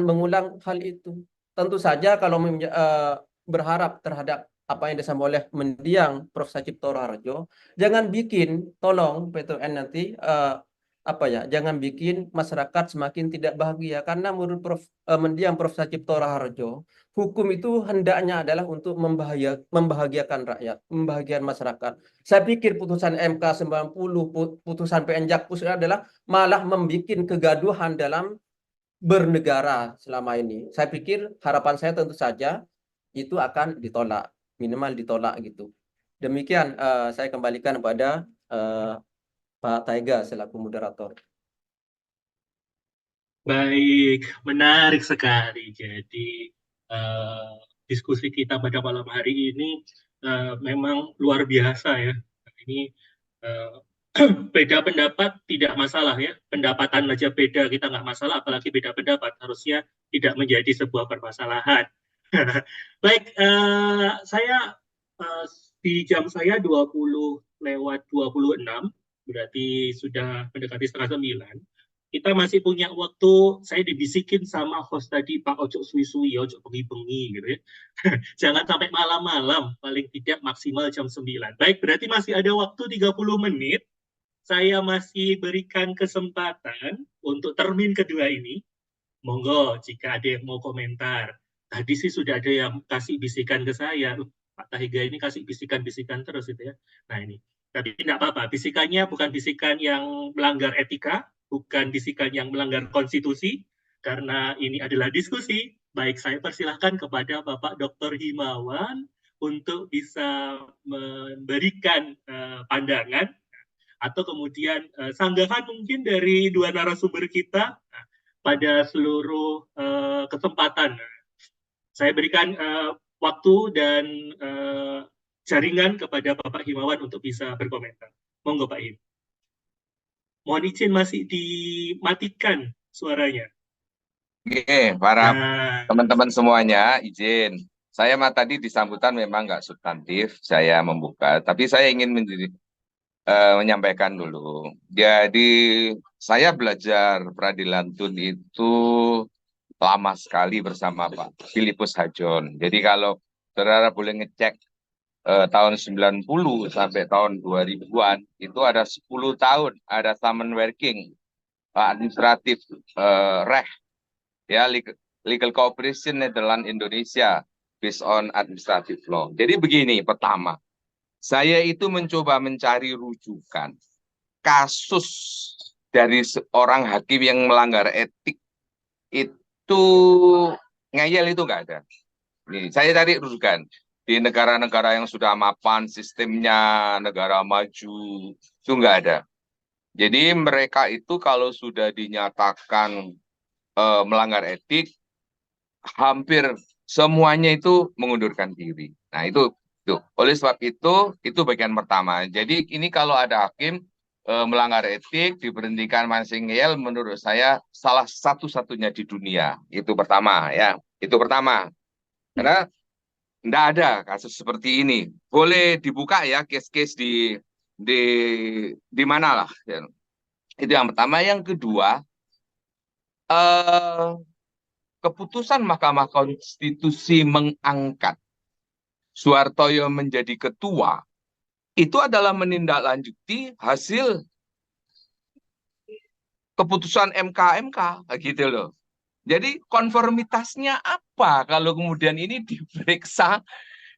mengulang hal itu. Tentu saja kalau berharap terhadap apa yang disampaikan oleh mendiang Prof. Sacipto Raharjo, jangan bikin, tolong PTUN nanti jangan bikin masyarakat semakin tidak bahagia, karena menurut mendiang Prof. Sacipto Raharjo, hukum itu hendaknya adalah untuk membahagiakan rakyat, membahagiakan masyarakat. Saya pikir putusan MK 90, putusan PN Jakpus adalah malah membuat kegaduhan dalam bernegara selama ini. Saya pikir harapan saya tentu saja itu akan ditolak, minimal ditolak gitu. Demikian saya kembalikan kepada Pak Taiga selaku moderator.
Baik, menarik sekali. Jadi diskusi kita pada malam hari ini memang luar biasa ya. Ini beda pendapat tidak masalah ya. Pendapatan aja beda kita nggak masalah, apalagi beda pendapat harusnya tidak menjadi sebuah permasalahan. Baik, saya di jam saya 20:26, berarti sudah mendekati 8:30. Kita masih punya waktu. Saya dibisikin sama host tadi, Pak, ojo suwi-suwi, ojo bengi-bengi gitu ya. Jangan sampai malam-malam, paling tidak maksimal jam 9. Baik, berarti masih ada waktu 30 menit. Saya masih berikan kesempatan untuk termin kedua ini. Monggo, jika ada yang mau komentar. Tadi sih sudah ada yang kasih bisikan ke saya. Pak Tahiga ini kasih bisikan-bisikan terus gitu ya. Nah ini. Tapi tidak apa-apa. Bisikannya bukan bisikan yang melanggar etika, bukan bisikan yang melanggar konstitusi, karena ini adalah diskusi. Baik, saya persilahkan kepada Bapak Dr. Himawan untuk bisa memberikan pandangan atau kemudian sanggahan mungkin dari dua narasumber kita pada seluruh kesempatan. Saya berikan waktu dan jaringan kepada Bapak Himawan untuk bisa berkomentar. Monggo Pak Him. Mohon izin masih dimatikan suaranya.
Oke, para teman-teman semuanya, izin. Saya tadi di sambutan memang nggak substantif, saya membuka, tapi saya ingin menyampaikan dulu. Jadi saya belajar peradilan tun itu lama sekali bersama Pak Filipus Hajon. Jadi kalau saudara boleh ngecek tahun 90 sampai tahun 2000-an, itu ada 10 tahun, ada summon working, administratif, reh, ya, legal cooperation Netherlands Indonesia, based on administrative law. Jadi begini, pertama, saya itu mencoba mencari rujukan kasus dari seorang hakim yang melanggar etik itu ngeyel itu nggak ada. Nih, saya cari rujukan di negara-negara yang sudah mapan sistemnya, negara maju, itu nggak ada. Jadi mereka itu kalau sudah dinyatakan melanggar etik, hampir semuanya itu mengundurkan diri. Nah itu. Oleh sebab itu bagian pertama. Jadi ini kalau ada hakim melanggar etik, diberhentikan masing ngeyel, menurut saya salah satu-satunya di dunia. Itu pertama ya. Itu pertama. Karena tidak ada kasus seperti ini. Boleh dibuka ya case-case di mana lah. Itu yang pertama. Yang kedua, keputusan Mahkamah Konstitusi mengangkat Suhartoyo menjadi ketua, itu adalah menindaklanjuti hasil keputusan MK gitu loh. Jadi konformitasnya apa kalau kemudian ini diperiksa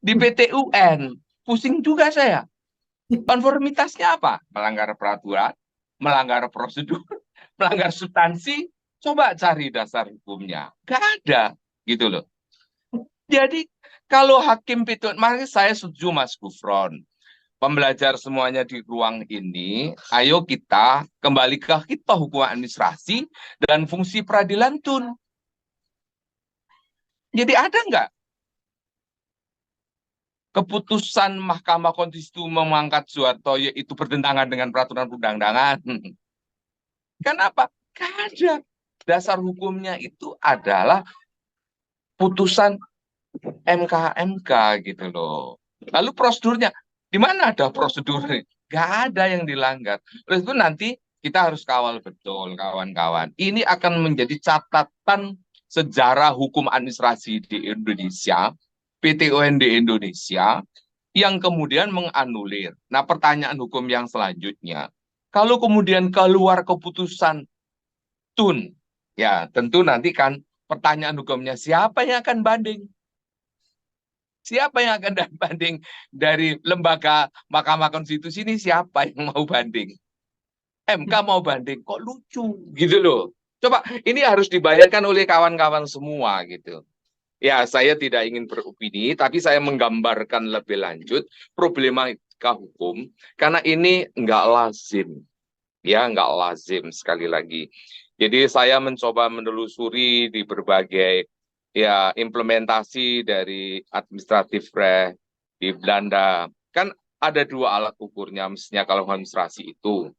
di PT UN? Pusing juga saya. Konformitasnya apa? Melanggar peraturan, melanggar prosedur, melanggar substansi. Coba cari dasar hukumnya. Gak ada. gitu loh. Jadi kalau hakim PT UN, makanya saya setuju Mas Gufron. Pembelajar semuanya di ruang ini, ayo kita kembali ke kita hukum administrasi dan fungsi peradilan tun. Jadi ada nggak keputusan Mahkamah Konstitusi mengangkat Soeharto itu bertentangan dengan peraturan perundang-undangan? Kenapa? Nggak ada. Dasar hukumnya itu adalah putusan MK gitu loh. Lalu prosedurnya, di mana ada prosedurnya? Nggak ada yang dilanggar. Oleh itu nanti kita harus kawal betul, kawan-kawan. Ini akan menjadi catatan sejarah hukum administrasi di Indonesia, PT UN di Indonesia, yang kemudian menganulir. Nah, pertanyaan hukum yang selanjutnya, kalau kemudian keluar keputusan tun, ya tentu nanti kan pertanyaan hukumnya siapa yang akan banding? Siapa yang akan banding dari lembaga Mahkamah Konstitusi ini? Siapa yang mau banding? MK mau banding, kok lucu gitu loh. Coba ini harus dibayangkan oleh kawan-kawan semua gitu. Ya, saya tidak ingin beropini, tapi saya menggambarkan lebih lanjut problematika hukum karena ini nggak lazim, ya nggak lazim sekali lagi. Jadi saya mencoba menelusuri di berbagai ya implementasi dari administratif re di Belanda. Kan ada dua alat ukurnya mestinya kalau administrasi itu.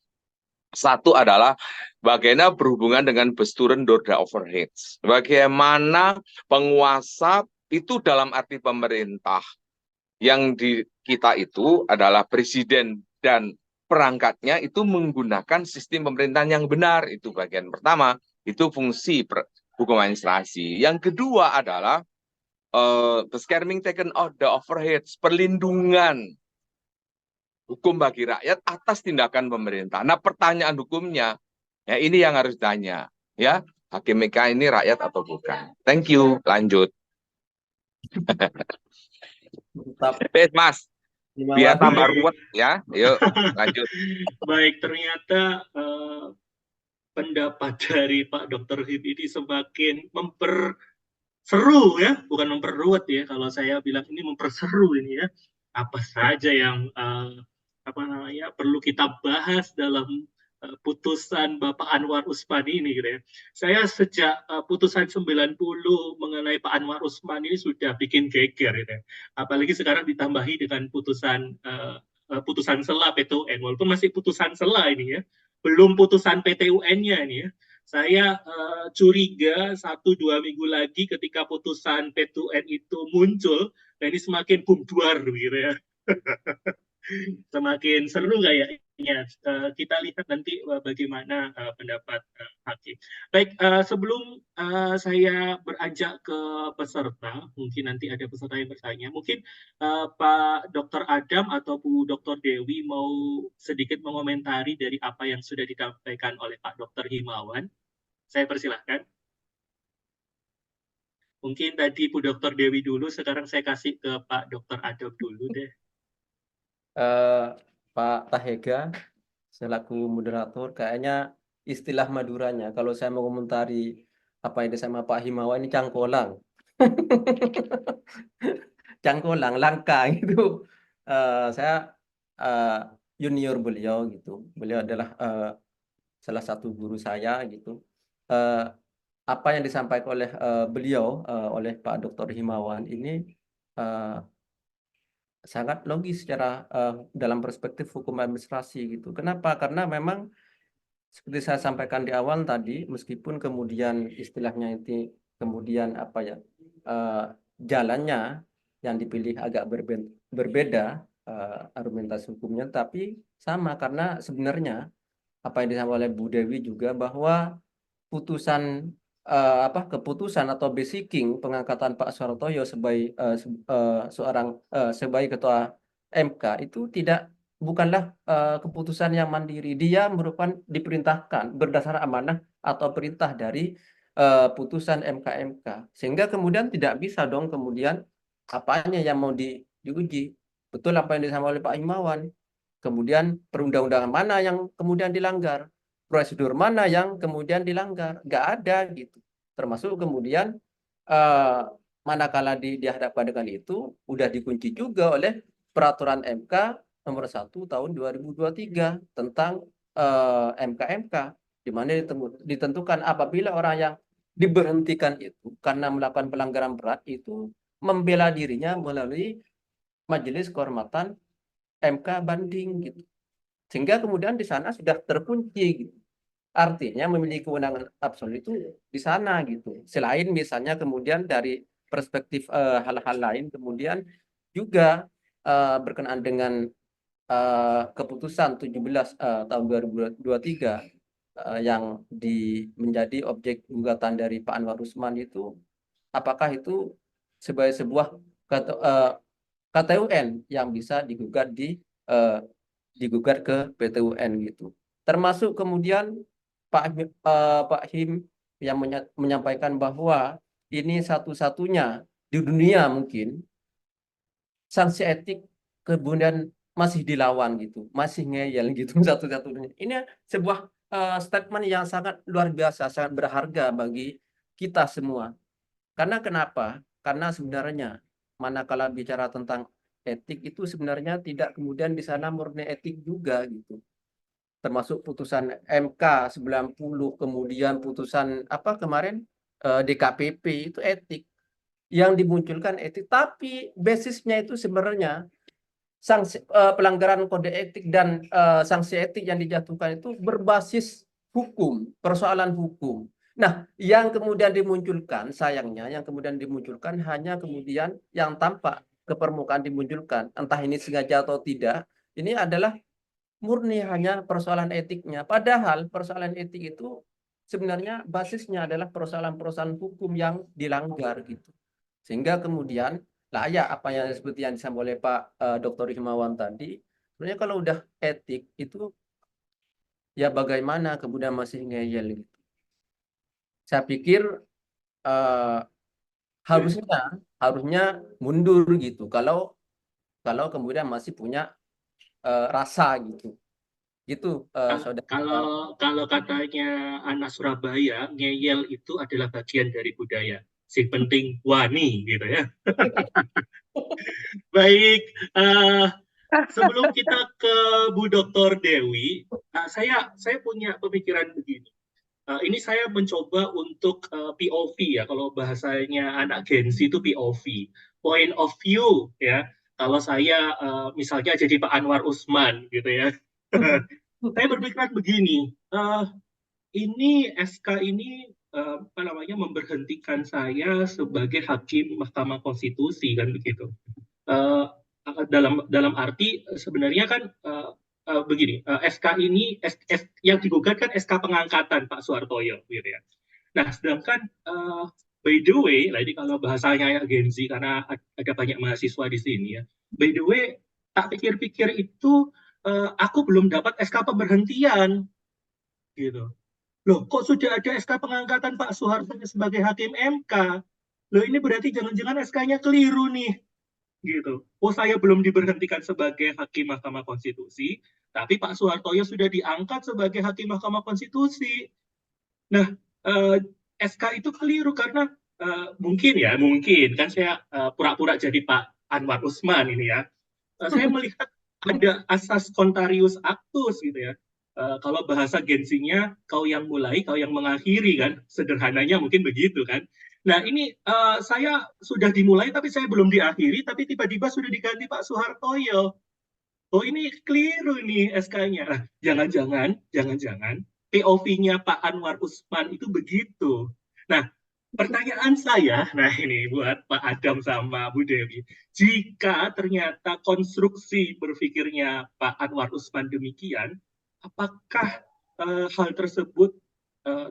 Satu adalah bagaimana berhubungan dengan besturen dorda overheads. Bagaimana penguasa itu dalam arti pemerintah yang di kita itu adalah presiden dan perangkatnya itu menggunakan sistem pemerintahan yang benar. Itu bagian pertama, itu fungsi hukum administrasi. Yang kedua adalah the scaring taken out the overheads, perlindungan hukum bagi rakyat atas tindakan pemerintah. Nah, pertanyaan hukumnya, ya ini yang harus ditanya, ya hakim MK ini rakyat atau bukan? Thank you. Lanjut. Mas, biar tambah ruwet ya. Yuk, lanjut.
Baik, ternyata pendapat dari Pak Dr. Hib ini semakin memperseru ya, bukan memperruwet ya. Kalau saya bilang ini memperseru ini ya. Apa saja yang perlu kita bahas dalam putusan Bapak Anwar Usman ini gitu ya. Saya sejak putusan 90 mengenai Pak Anwar Usman ini sudah bikin geger gitu ya. Apalagi sekarang ditambahi dengan putusan sela PT UN, walaupun masih putusan sela ini ya. Belum putusan PT UN-nya ini ya. Saya curiga 1-2 minggu lagi ketika putusan PT UN itu muncul, nah ini semakin bumduar gitu ya. Semakin seru kayaknya. Kita lihat nanti bagaimana pendapat hakim. Baik, sebelum saya beranjak ke peserta, mungkin nanti ada peserta yang bertanya. Mungkin Pak Dr. Adam atau Bu Dr. Dewi mau sedikit mengomentari dari apa yang sudah disampaikan oleh Pak Dr. Himawan. Saya persilahkan. Mungkin tadi Bu Dr. Dewi dulu, sekarang saya kasih ke Pak Dr. Adam dulu deh.
Pak Tahega selaku moderator, kayaknya istilah Maduranya kalau saya mau komentari apa yang sama Pak Himawan ini cangkolang. Cangkolang, langka gitu. Saya junior beliau gitu. Beliau adalah salah satu guru saya gitu. Apa yang disampaikan oleh beliau oleh Pak Dr. Himawan ini sangat logis secara dalam perspektif hukum administrasi gitu. Kenapa? Karena memang seperti saya sampaikan di awal tadi, meskipun kemudian istilahnya itu kemudian jalannya yang dipilih agak berbeda argumentasi hukumnya, tapi sama karena sebenarnya apa yang disampaikan oleh Bu Dewi juga bahwa keputusan atau basiking pengangkatan Pak Soeharto sebagai sebagai ketua MK itu bukanlah keputusan yang mandiri. Dia merupakan diperintahkan berdasar amanah atau perintah dari putusan MK. Sehingga kemudian tidak bisa dong kemudian apanya yang mau diuji. Betul apa yang disampaikan oleh Pak Himawan. Kemudian perundang-undangan mana yang kemudian dilanggar. Prosedur mana yang kemudian dilanggar, nggak ada gitu. Termasuk kemudian eh, manakala dihadapkan dengan itu, udah dikunci juga oleh peraturan MK nomor 1 tahun 2023 tentang MK-MK, di mana ditentukan apabila orang yang diberhentikan itu karena melakukan pelanggaran berat itu membela dirinya melalui Majelis Kehormatan MK banding gitu. Sehingga kemudian di sana sudah terkunci gitu. Artinya memiliki kewenangan absolut itu di sana gitu. Selain misalnya kemudian dari perspektif hal-hal lain, kemudian juga berkenaan dengan keputusan 17 tahun 2023 yang menjadi objek gugatan dari Pak Anwar Usman itu, apakah itu sebagai sebuah KTUN yang bisa digugat ke PT-UN gitu. Termasuk kemudian Pak Him yang menyampaikan bahwa ini satu-satunya di dunia mungkin sanksi etik kemudian masih dilawan gitu, masih ngeyel gitu satu-satunya. Ini sebuah statement yang sangat luar biasa, sangat berharga bagi kita semua. Karena kenapa? Karena sebenarnya manakala bicara tentang etik itu sebenarnya tidak kemudian di sana murni etik juga gitu. Termasuk putusan MK 90, kemudian putusan apa kemarin DKPP itu etik. Yang dimunculkan etik, tapi basisnya itu sebenarnya sanksi pelanggaran kode etik dan sanksi etik yang dijatuhkan itu berbasis hukum, persoalan hukum. Nah, yang kemudian dimunculkan, sayangnya yang kemudian dimunculkan hanya kemudian yang tampak ke permukaan dimunculkan, entah ini sengaja atau tidak, ini adalah murni hanya persoalan etiknya. Padahal persoalan etik itu sebenarnya basisnya adalah persoalan-persoalan hukum yang dilanggar gitu. Sehingga kemudian layak apa yang seperti yang disampaikan oleh Pak Dr. Himawan tadi, sebenarnya kalau udah etik itu ya bagaimana kemudian masih ngeyel gitu. Saya pikir harusnya mundur gitu kalau kemudian masih punya rasa gitu. Gitu saudara.
Kalau katanya anak Surabaya, ngeyel itu adalah bagian dari budaya. Si penting wani gitu ya. Baik, sebelum kita ke Bu Dr. Dewi, saya punya pemikiran begini. Ini saya mencoba untuk POV ya, kalau bahasanya anak Gen Z itu POV, point of view ya. Kalau saya misalnya jadi Pak Anwar Usman gitu ya, saya berpikiran begini, ini SK ini apa namanya memberhentikan saya sebagai hakim Mahkamah Konstitusi kan begitu. Dalam arti sebenarnya kan begini, SK ini yang digugat kan SK pengangkatan Pak Suhartoyo gitu ya. Nah, sedangkan by the way, lah ini kalau bahasanya Gen Z karena ada banyak mahasiswa di sini ya. By the way, tak pikir-pikir itu aku belum dapat SK pemberhentian gitu. Loh, kok sudah ada SK pengangkatan Pak Soeharto sebagai hakim MK? Loh, ini berarti jangan-jangan SK-nya keliru nih gitu. Oh, saya belum diberhentikan sebagai hakim Mahkamah Konstitusi, tapi Pak Soehartoyo sudah diangkat sebagai hakim Mahkamah Konstitusi. Nah, SK itu keliru karena mungkin kan saya pura-pura jadi Pak Anwar Usman ini ya. Saya melihat ada asas contrarius actus gitu ya. Kalau bahasa gensinya kau yang mulai, kau yang mengakhiri kan, sederhananya mungkin begitu kan. Nah ini saya sudah dimulai tapi saya belum diakhiri, tapi tiba-tiba sudah diganti Pak Soehartoyo. Oh ini keliru nih SK-nya. Jangan-jangan POV-nya Pak Anwar Usman itu begitu. Nah pertanyaan saya, nah ini buat Pak Adam sama Bu Dewi, jika ternyata konstruksi berpikirnya Pak Anwar Usman demikian, apakah hal tersebut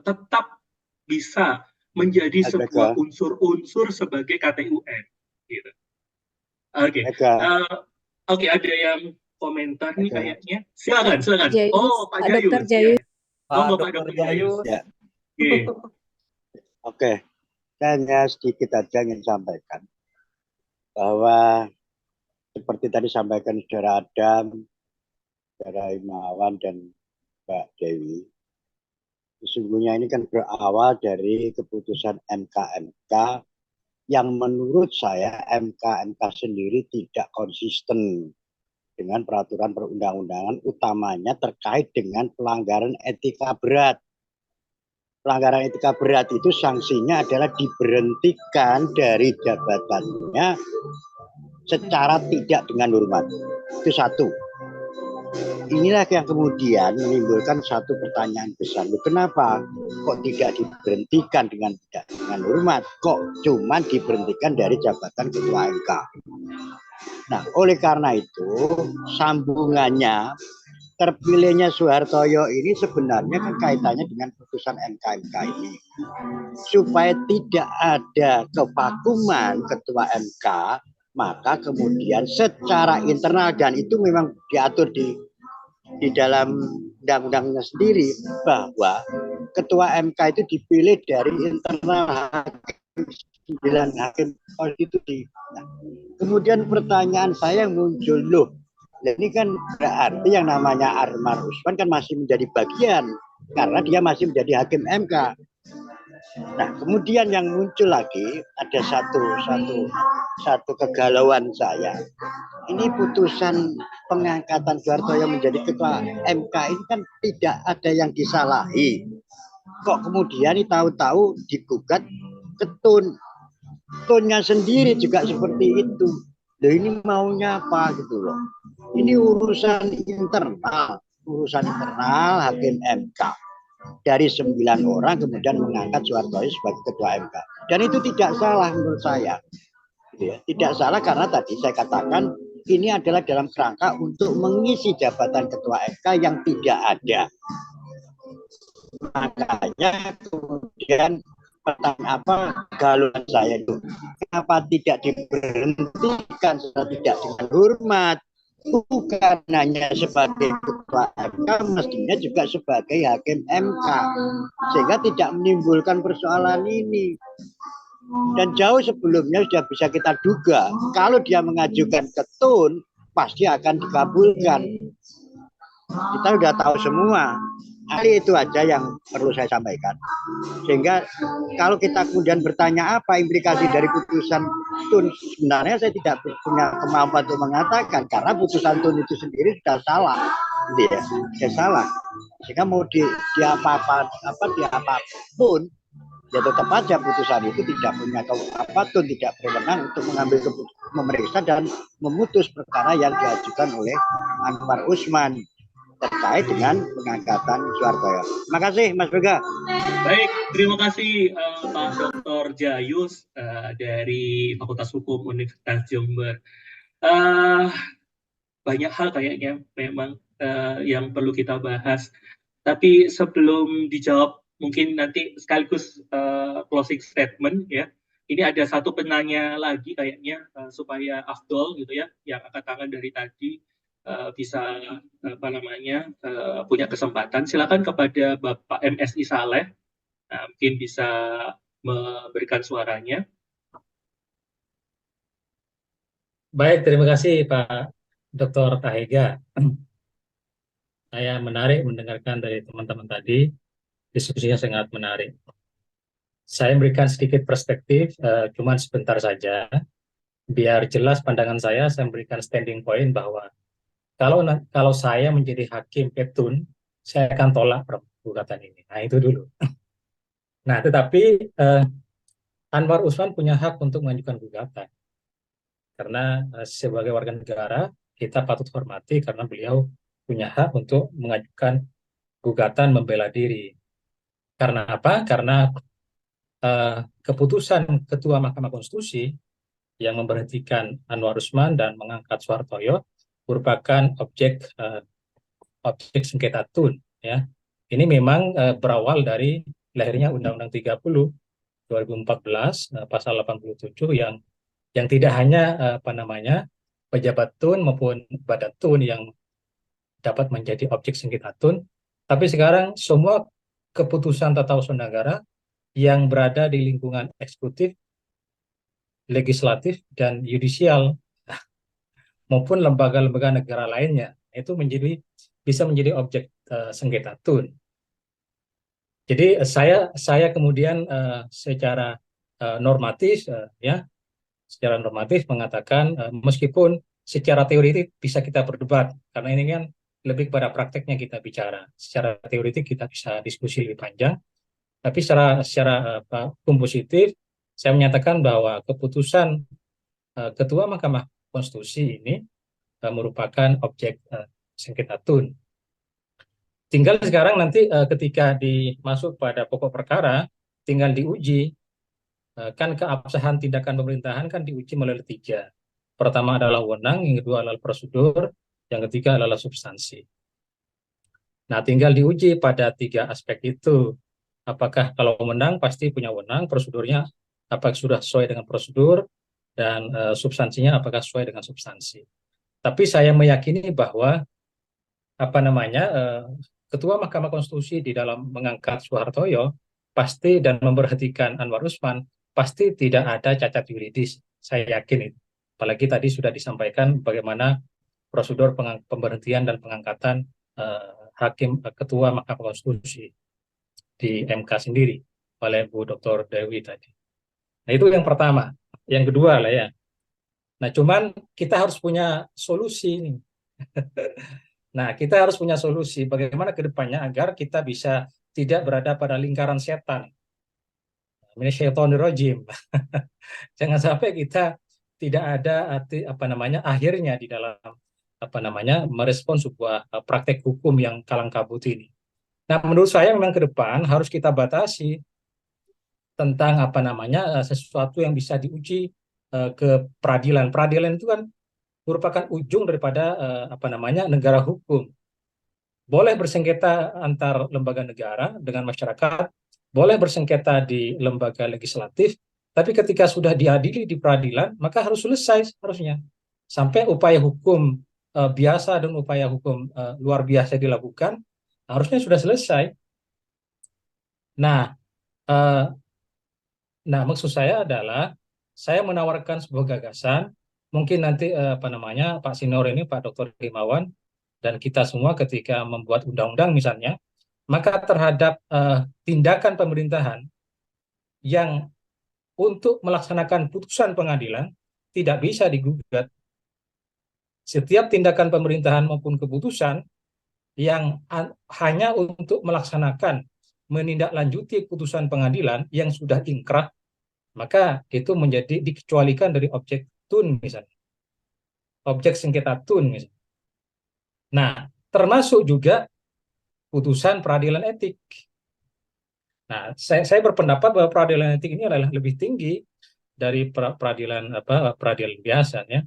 tetap bisa menjadi sebuah unsur-unsur sebagai KTUN? Gitu. Oke, ada yang komentar nih kayaknya. Silakan. Oh, Pak Jayus.
Dr. Jayus.
Oh, Pak Dr. Jayus.
Ya. Oke, saya hanya sedikit aja ingin sampaikan bahwa seperti tadi sampaikan Saudara Adam, Saudara Himawan dan Mbak Dewi, sesungguhnya ini kan berawal dari keputusan MK-MK yang menurut saya MK sendiri tidak konsisten dengan peraturan perundang-undangan, utamanya terkait dengan pelanggaran etika berat. Pelanggaran etika berat itu sanksinya adalah diberhentikan dari jabatannya secara tidak dengan hormat. Itu satu. Inilah yang kemudian menimbulkan satu pertanyaan besar. Kenapa kok tidak diberhentikan dengan tidak dengan hormat? Kok cuma diberhentikan dari jabatan Ketua MK? Nah, oleh karena itu sambungannya terpilihnya Soehartoyo ini sebenarnya kan kaitannya dengan putusan MK ini. Supaya tidak ada kevakuman Ketua MK, maka kemudian secara internal, dan itu memang diatur di dalam undang-undangnya sendiri, bahwa Ketua MK itu dipilih dari internal hakim, 9 hakim konstitusi. Nah, kemudian pertanyaan saya muncul, loh, ini kan berarti yang namanya Anwar Usman kan masih menjadi bagian, karena dia masih menjadi hakim MK. Nah, kemudian yang muncul lagi ada satu kegalauan saya. Ini putusan pengangkatan Soehartoyo menjadi Ketua MK ini kan tidak ada yang disalahi. Kok kemudian ini tahu-tahu digugat Ketun. Tunnya sendiri juga seperti itu. Loh, ini maunya apa gitu loh. Ini urusan internal hakim MK. Dari 9 orang kemudian mengangkat Soehartoyo sebagai Ketua MK. Dan itu tidak salah menurut saya. Tidak salah karena tadi saya katakan ini adalah dalam kerangka untuk mengisi jabatan Ketua MK yang tidak ada. Makanya kemudian pertanyaan apa galauan saya itu, kenapa tidak diberhentikan secara tidak dengan hormat? Bukan hanya sebagai Ketua MK, mestinya juga sebagai hakim MK, sehingga tidak menimbulkan persoalan ini. Dan jauh sebelumnya sudah bisa kita duga, kalau dia mengajukan Ketun, pasti akan dikabulkan. Kita sudah tahu semua. Hal itu aja yang perlu saya sampaikan. Sehingga kalau kita kemudian bertanya apa implikasi dari putusan Tun, sebenarnya saya tidak punya kemampuan untuk mengatakan, karena putusan Tun itu sendiri sudah salah, sudah salah. Sehingga mau diapapun, ya tetap aja putusan itu tidak punya Tun tidak berwenang untuk mengambil memeriksa dan memutus perkara yang diajukan oleh Anwar Usman terkait dengan pengangkatan Soehartoyo. Terima kasih, Mas Bega.
Baik, terima kasih Pak Dr. Jayus dari Fakultas Hukum Universitas Jember. Banyak hal kayaknya memang yang perlu kita bahas. Tapi sebelum dijawab, mungkin nanti sekaligus closing statement ya. Ini ada satu penanya lagi kayaknya supaya Afdol gitu ya, yang angkat tangan dari tadi. Bisa punya kesempatan, silakan kepada Bapak MSI Saleh, mungkin bisa memberikan suaranya.
Baik, terima kasih Pak Dr. Tahega. Saya menarik mendengarkan dari teman-teman tadi, diskusinya sangat menarik. Saya memberikan sedikit perspektif, cuman sebentar saja, biar jelas pandangan saya memberikan standing point bahwa kalau saya menjadi hakim Ketun, saya akan tolak gugatan ini. Nah, itu dulu. Nah, tetapi Anwar Usman punya hak untuk mengajukan gugatan. Karena sebagai warga negara, kita patut hormati karena beliau punya hak untuk mengajukan gugatan membela diri. Karena apa? Karena keputusan Ketua Mahkamah Konstitusi yang memberhentikan Anwar Usman dan mengangkat Soehartoyo merupakan objek sengketa Tun, ya. Ini memang berawal dari lahirnya Undang-Undang 30 2014 pasal 87 yang tidak hanya pejabat Tun maupun badan Tun yang dapat menjadi objek sengketa Tun, tapi sekarang semua keputusan tata usaha negara yang berada di lingkungan eksekutif, legislatif dan yudisial maupun lembaga-lembaga negara lainnya itu bisa menjadi objek sengketa Tun. Jadi saya kemudian secara normatif ya, secara normatif mengatakan meskipun secara teori bisa kita berdebat karena ini kan lebih pada prakteknya kita bicara. Secara teoritik kita bisa diskusi lebih panjang, tapi secara hukum positif saya menyatakan bahwa keputusan Ketua Mahkamah Konstitusi ini merupakan objek sengketa TUN. Tinggal sekarang nanti ketika dimasuk pada pokok perkara, tinggal diuji. Kan keabsahan tindakan pemerintahan kan diuji melalui 3. Pertama adalah wewenang, yang kedua adalah prosedur, yang ketiga adalah substansi. Nah, tinggal diuji pada 3 aspek itu. Apakah kalau menang pasti punya wewenang, prosedurnya apakah sudah sesuai dengan prosedur, dan substansinya apakah sesuai dengan substansi. Tapi saya meyakini bahwa Ketua Mahkamah Konstitusi di dalam mengangkat Soehartojo pasti dan memberhentikan Anwar Usman pasti tidak ada cacat yuridis. Saya yakin itu. Apalagi tadi sudah disampaikan bagaimana prosedur pemberhentian dan pengangkatan Ketua Mahkamah Konstitusi di MK sendiri oleh Bu Dr. Dewi tadi. Nah, itu yang pertama. Yang kedua lah ya. Nah, cuman kita harus punya solusi nih. Nah, kita harus punya solusi bagaimana ke depannya agar kita bisa tidak berada pada lingkaran setan. Minasyaitonir rajim. Jangan sampai kita tidak ada akhirnya di dalam merespon sebuah praktek hukum yang kalang kabut ini. Nah, menurut saya memang ke depan harus kita batasi tentang sesuatu yang bisa diuji ke peradilan. Peradilan itu kan merupakan ujung daripada negara hukum. Boleh bersengketa antar lembaga negara dengan masyarakat, boleh bersengketa di lembaga legislatif, tapi ketika sudah diadili di peradilan, maka harus selesai harusnya. Sampai upaya hukum biasa dan upaya hukum luar biasa dilakukan, harusnya sudah selesai. Nah, maksud saya adalah saya menawarkan sebuah gagasan. Mungkin nanti Pak Senior ini, Pak Dr. Himawan, dan kita semua ketika membuat undang-undang misalnya, maka terhadap tindakan pemerintahan yang untuk melaksanakan putusan pengadilan tidak bisa digugat. Setiap tindakan pemerintahan maupun keputusan yang hanya untuk melaksanakan menindaklanjuti putusan pengadilan yang sudah ingkrah, maka itu menjadi dikecualikan dari objek TUN misalnya. Objek sengketa TUN misalnya. Nah, termasuk juga putusan peradilan etik. Nah, saya berpendapat bahwa peradilan etik ini adalah lebih tinggi dari peradilan biasanya.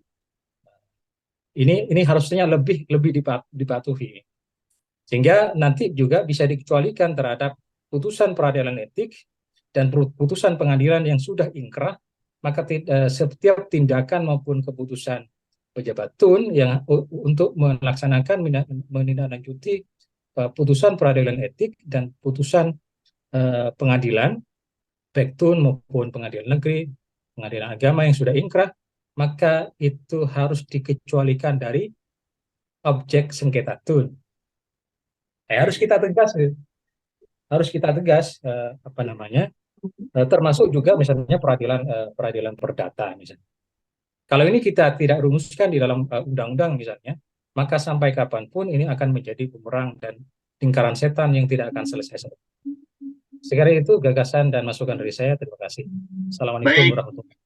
Ini harusnya lebih dipatuhi. Sehingga nanti juga bisa dikecualikan terhadap putusan peradilan etik dan putusan pengadilan yang sudah ingkrah, maka setiap tindakan maupun keputusan pejabat TUN yang untuk melaksanakan menindaklanjuti putusan peradilan etik dan putusan pengadilan, baik TUN maupun pengadilan negeri, pengadilan agama yang sudah ingkrah, maka itu harus dikecualikan dari objek sengketa TUN. Harus kita tegas, termasuk juga misalnya peradilan perdata misalnya. Kalau ini kita tidak rumuskan di dalam undang-undang misalnya, maka sampai kapanpun ini akan menjadi bumerang dan lingkaran setan yang tidak akan selesai. Sekali itu gagasan dan masukan dari saya. Terima kasih. Assalamualaikum warahmatullahi wabarakatuh.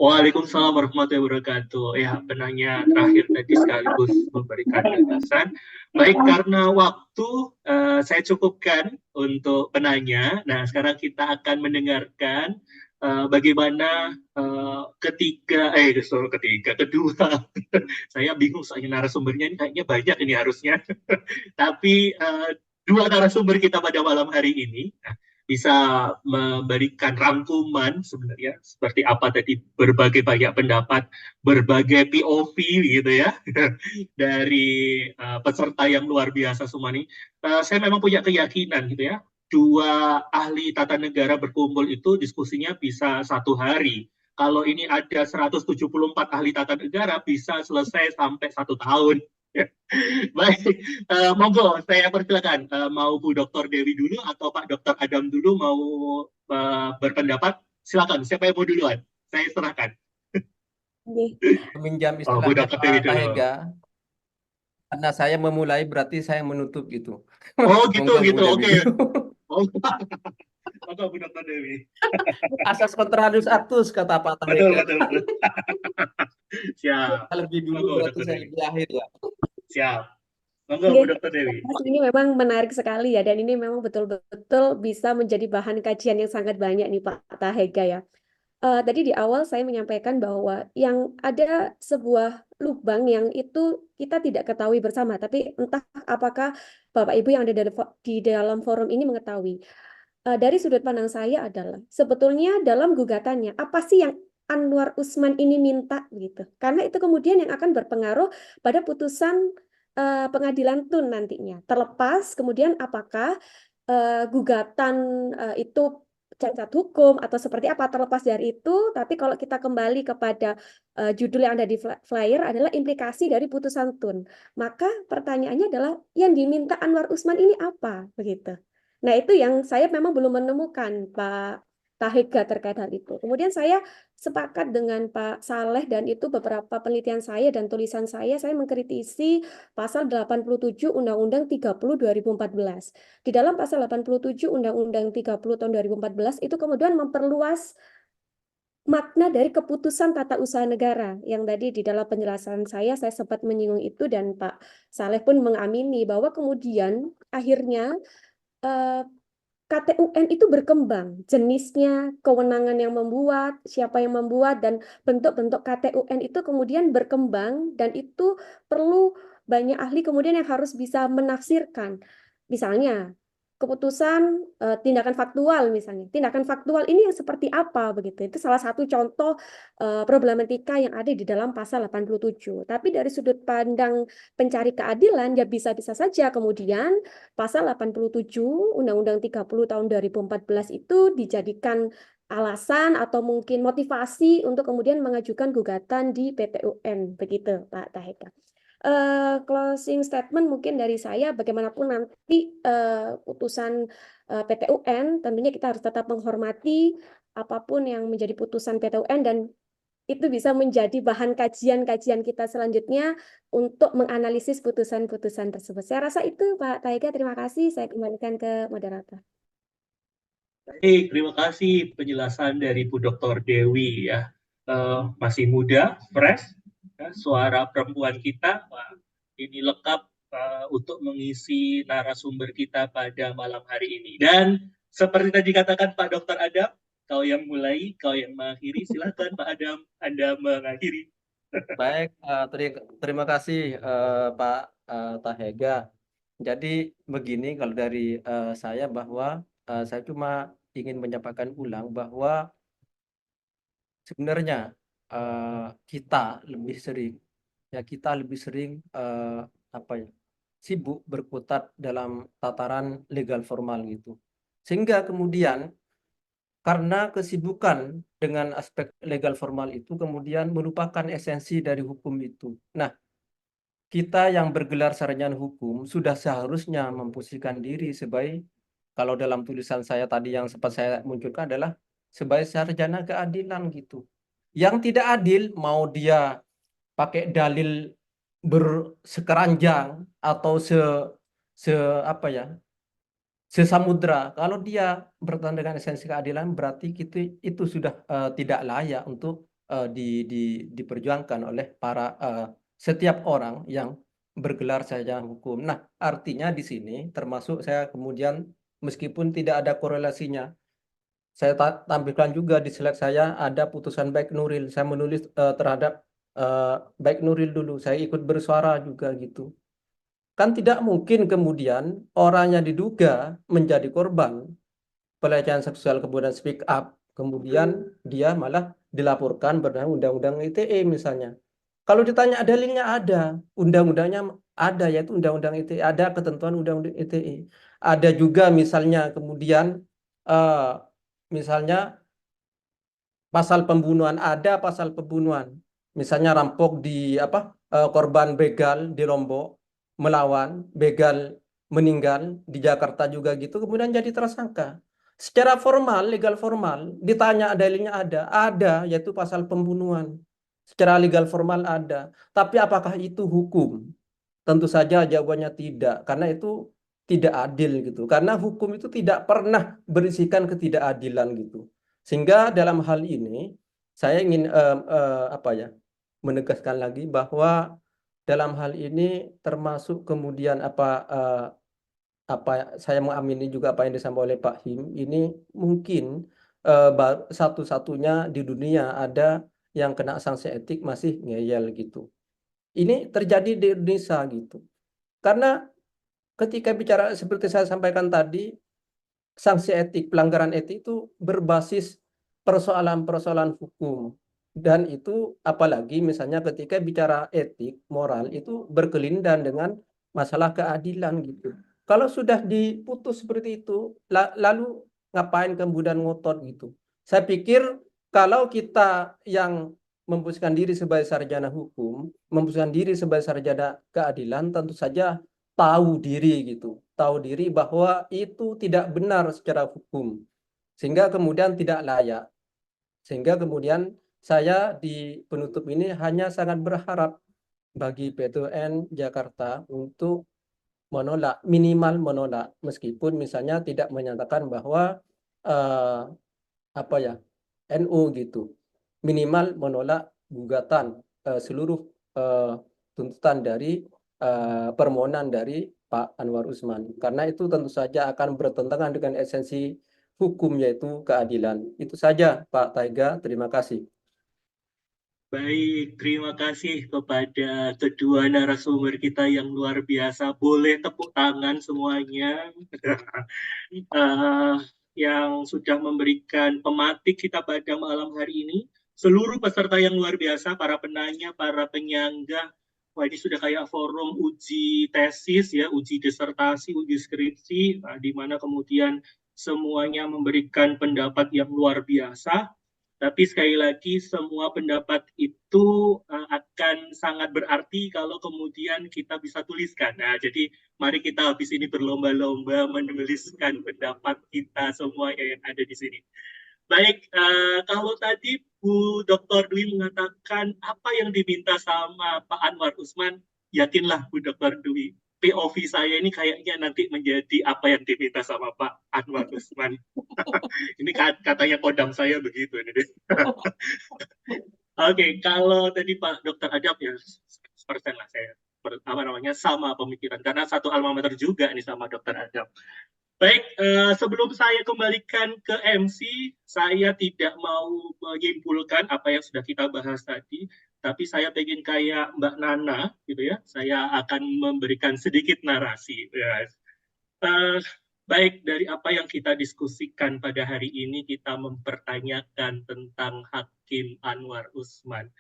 Waalaikumsalam warahmatullahi wabarakatuh. Ya, penanya terakhir tadi sekaligus memberikan gagasan. Baik, karena waktu saya cukupkan untuk penanya. Nah, sekarang kita akan mendengarkan bagaimana kedua. Saya bingung soalnya narasumbernya ini kayaknya banyak ini harusnya. Tapi dua narasumber kita pada malam hari ini bisa memberikan rangkuman sebenarnya seperti apa tadi berbagai banyak pendapat, berbagai POV gitu ya dari peserta yang luar biasa semua nih. Saya memang punya keyakinan gitu ya, dua ahli tata negara berkumpul itu diskusinya bisa 1 hari. Kalau ini ada 174 ahli tata negara bisa selesai sampai 1 tahun. Baik, monggo saya persilakan mau Bu Dr. Dewi dulu atau Pak Dr. Adam dulu mau berpendapat, Silakan, siapa yang mau duluan? Saya serahkan.
Meminjam
Oh, Bu
istilahnya
Dr. Dewi
Pak
dulu.
Tahega, karena saya memulai berarti saya menutup gitu.
Oh, gitu,
Monggo Bu
gitu.
Dewi
Oke.
dulu.
Oh, monggo Bu Dr. Dewi.
Asas contrarius actus kata Pak
Betul,
Tahega.
betul, betul. Siap.
Saya lebih dulu
Monggo,
berarti
Dr.
saya
Dewi.
di akhir ya.
Siap. Monggo,
Oke,
Bu Dr. Dewi.
ini memang menarik sekali ya, dan ini memang betul-betul bisa menjadi bahan kajian yang sangat banyak nih Pak Tahega ya. Tadi di awal saya menyampaikan bahwa yang ada sebuah lubang yang itu kita tidak ketahui bersama, tapi entah apakah Bapak Ibu yang ada di dalam forum ini mengetahui. Dari sudut pandang saya adalah sebetulnya dalam gugatannya apa sih yang Anwar Usman ini minta gitu. Karena itu kemudian yang akan berpengaruh pada putusan pengadilan TUN nantinya. Terlepas kemudian apakah gugatan itu cacat hukum atau seperti apa, terlepas dari itu, tapi kalau kita kembali kepada judul yang ada di flyer adalah implikasi dari putusan TUN. Maka pertanyaannya adalah yang diminta Anwar Usman ini apa begitu. Nah, itu yang saya memang belum menemukan Pak Tahega terkait hal itu. Kemudian saya sepakat dengan Pak Saleh dan itu beberapa penelitian saya dan tulisan saya mengkritisi pasal 87 Undang-Undang 30 2014. Di dalam pasal 87 Undang-Undang 30 tahun 2014 itu kemudian memperluas makna dari keputusan tata usaha negara yang tadi di dalam penjelasan saya sempat menyinggung itu, dan Pak Saleh pun mengamini bahwa kemudian akhirnya KTUN itu berkembang, jenisnya, kewenangan yang membuat, siapa yang membuat, dan bentuk-bentuk KTUN itu kemudian berkembang, dan itu perlu banyak ahli kemudian yang harus bisa menafsirkan. Misalnya, keputusan tindakan faktual misalnya. Tindakan faktual ini yang seperti apa begitu. Itu salah satu contoh problematika yang ada di dalam pasal 87. Tapi dari sudut pandang pencari keadilan ya bisa-bisa saja kemudian pasal 87 Undang-Undang 30 tahun 2014 itu dijadikan alasan atau mungkin motivasi untuk kemudian mengajukan gugatan di PT UN begitu Pak Tahega. Closing statement mungkin dari saya, bagaimanapun nanti putusan PT UN tentunya kita harus tetap menghormati apapun yang menjadi putusan PT UN, dan itu bisa menjadi bahan kajian-kajian kita selanjutnya untuk menganalisis putusan-putusan tersebut. Saya rasa itu Pak Tahega, terima kasih. Saya kembalikan ke moderator.
Baik, terima kasih penjelasan dari Bu Dr. Dewi ya. Masih muda, fresh, ya, suara perempuan kita. Wah, ini lengkap untuk mengisi narasumber kita pada malam hari ini. Dan seperti tadi katakan Pak Dr. Adam, kau yang mulai, kau yang mengakhiri. Silakan Pak Adam, Anda mengakhiri.
Baik, terima kasih Pak Tahega. Jadi begini kalau dari saya bahwa saya cuma ingin menyampaikan ulang bahwa sebenarnya kita lebih sering sibuk berkutat dalam tataran legal formal gitu. Sehingga kemudian karena kesibukan dengan aspek legal formal itu kemudian melupakan esensi dari hukum itu. Nah, kita yang bergelar sarjana hukum sudah seharusnya memposisikan diri sebagai, kalau dalam tulisan saya tadi yang sempat saya munculkan adalah sebagai sarjana keadilan gitu. Yang tidak adil mau dia pakai dalil bersekeranjang atau sesamudra, kalau dia bertentangan dengan esensi keadilan berarti itu sudah tidak layak untuk diperjuangkan oleh para setiap orang yang bergelar sarjana hukum. Nah, artinya di sini termasuk saya kemudian meskipun tidak ada korelasinya, saya tampilkan juga di slide saya ada putusan Baik Nuril. Saya menulis terhadap Baik Nuril dulu. Saya ikut bersuara juga gitu. Kan tidak mungkin kemudian orang yang diduga menjadi korban pelecehan seksual kemudian speak up, kemudian dia malah dilaporkan berdasarkan undang-undang ITE misalnya. Kalau ditanya dalilnya ada, undang-undangnya ada, yaitu undang-undang ITE, ada ketentuan undang-undang ITE. Ada juga misalnya kemudian misalnya pasal pembunuhan, ada pasal pembunuhan. Misalnya rampok di korban begal di Lombok melawan, begal meninggal di Jakarta juga gitu, kemudian jadi tersangka. Secara formal, legal formal, ditanya dalilnya ada, yaitu pasal pembunuhan. Secara legal formal ada, tapi apakah itu hukum? Tentu saja jawabannya tidak, karena itu tidak adil gitu. Karena hukum itu tidak pernah berisikan ketidakadilan gitu. Sehingga dalam hal ini saya ingin menegaskan lagi bahwa dalam hal ini termasuk kemudian saya mengamini juga apa yang disampaikan oleh Pak Him, ini mungkin satu-satunya di dunia ada yang kena sanksi etik masih ngeyel gitu. Ini terjadi di Indonesia gitu. Karena ketika bicara seperti saya sampaikan tadi, sanksi etik, pelanggaran etik itu berbasis persoalan-persoalan hukum. Dan itu apalagi misalnya ketika bicara etik, moral itu berkelindan dengan masalah keadilan gitu. Kalau sudah diputus seperti itu, lalu ngapain kemudian ngotot gitu. Saya pikir kalau kita yang memposisikan diri sebagai sarjana hukum, memposisikan diri sebagai sarjana keadilan, tentu saja tahu diri gitu. Tahu diri bahwa itu tidak benar secara hukum. Sehingga kemudian tidak layak. Sehingga kemudian saya di penutup ini hanya sangat berharap bagi PTUN Jakarta untuk menolak, minimal menolak, meskipun misalnya tidak menyatakan bahwa NU gitu, minimal menolak gugatan seluruh tuntutan dari permohonan dari Pak Anwar Usman, karena itu tentu saja akan bertentangan dengan esensi hukum yaitu keadilan. Itu saja Pak Taiga, terima kasih.
Baik, terima kasih kepada kedua narasumber kita yang luar biasa. Boleh tepuk tangan semuanya yang sudah memberikan pematik kita pada malam hari ini. Seluruh peserta yang luar biasa, para penanya, para penyangga. Wah, ini sudah kayak forum uji tesis, ya, uji disertasi, uji skripsi, di mana kemudian semuanya memberikan pendapat yang luar biasa. Tapi sekali lagi semua pendapat itu akan sangat berarti kalau kemudian kita bisa tuliskan. Nah, jadi mari kita habis ini berlomba-lomba menuliskan pendapat kita semua yang ada di sini. Baik, kalau tadi Bu Dr. Dwi mengatakan apa yang diminta sama Pak Anwar Usman, yakinlah Bu Dr. Dwi, POV saya ini kayaknya nanti menjadi apa yang diminta sama Pak Anwar Usman. Ini katanya kodam saya begitu. Oke, kalau tadi Pak Dr. Adab ya 100% lah saya sama pemikiran, karena satu alma mater juga nih sama Dr. Adab. Baik, sebelum saya kembalikan ke MC, saya tidak mau menyimpulkan apa yang sudah kita bahas tadi, tapi saya pengen kayak Mbak Nana, gitu ya. Saya akan memberikan sedikit narasi. Baik, dari apa yang kita diskusikan pada hari ini, kita mempertanyakan tentang Hakim Anwar Usman.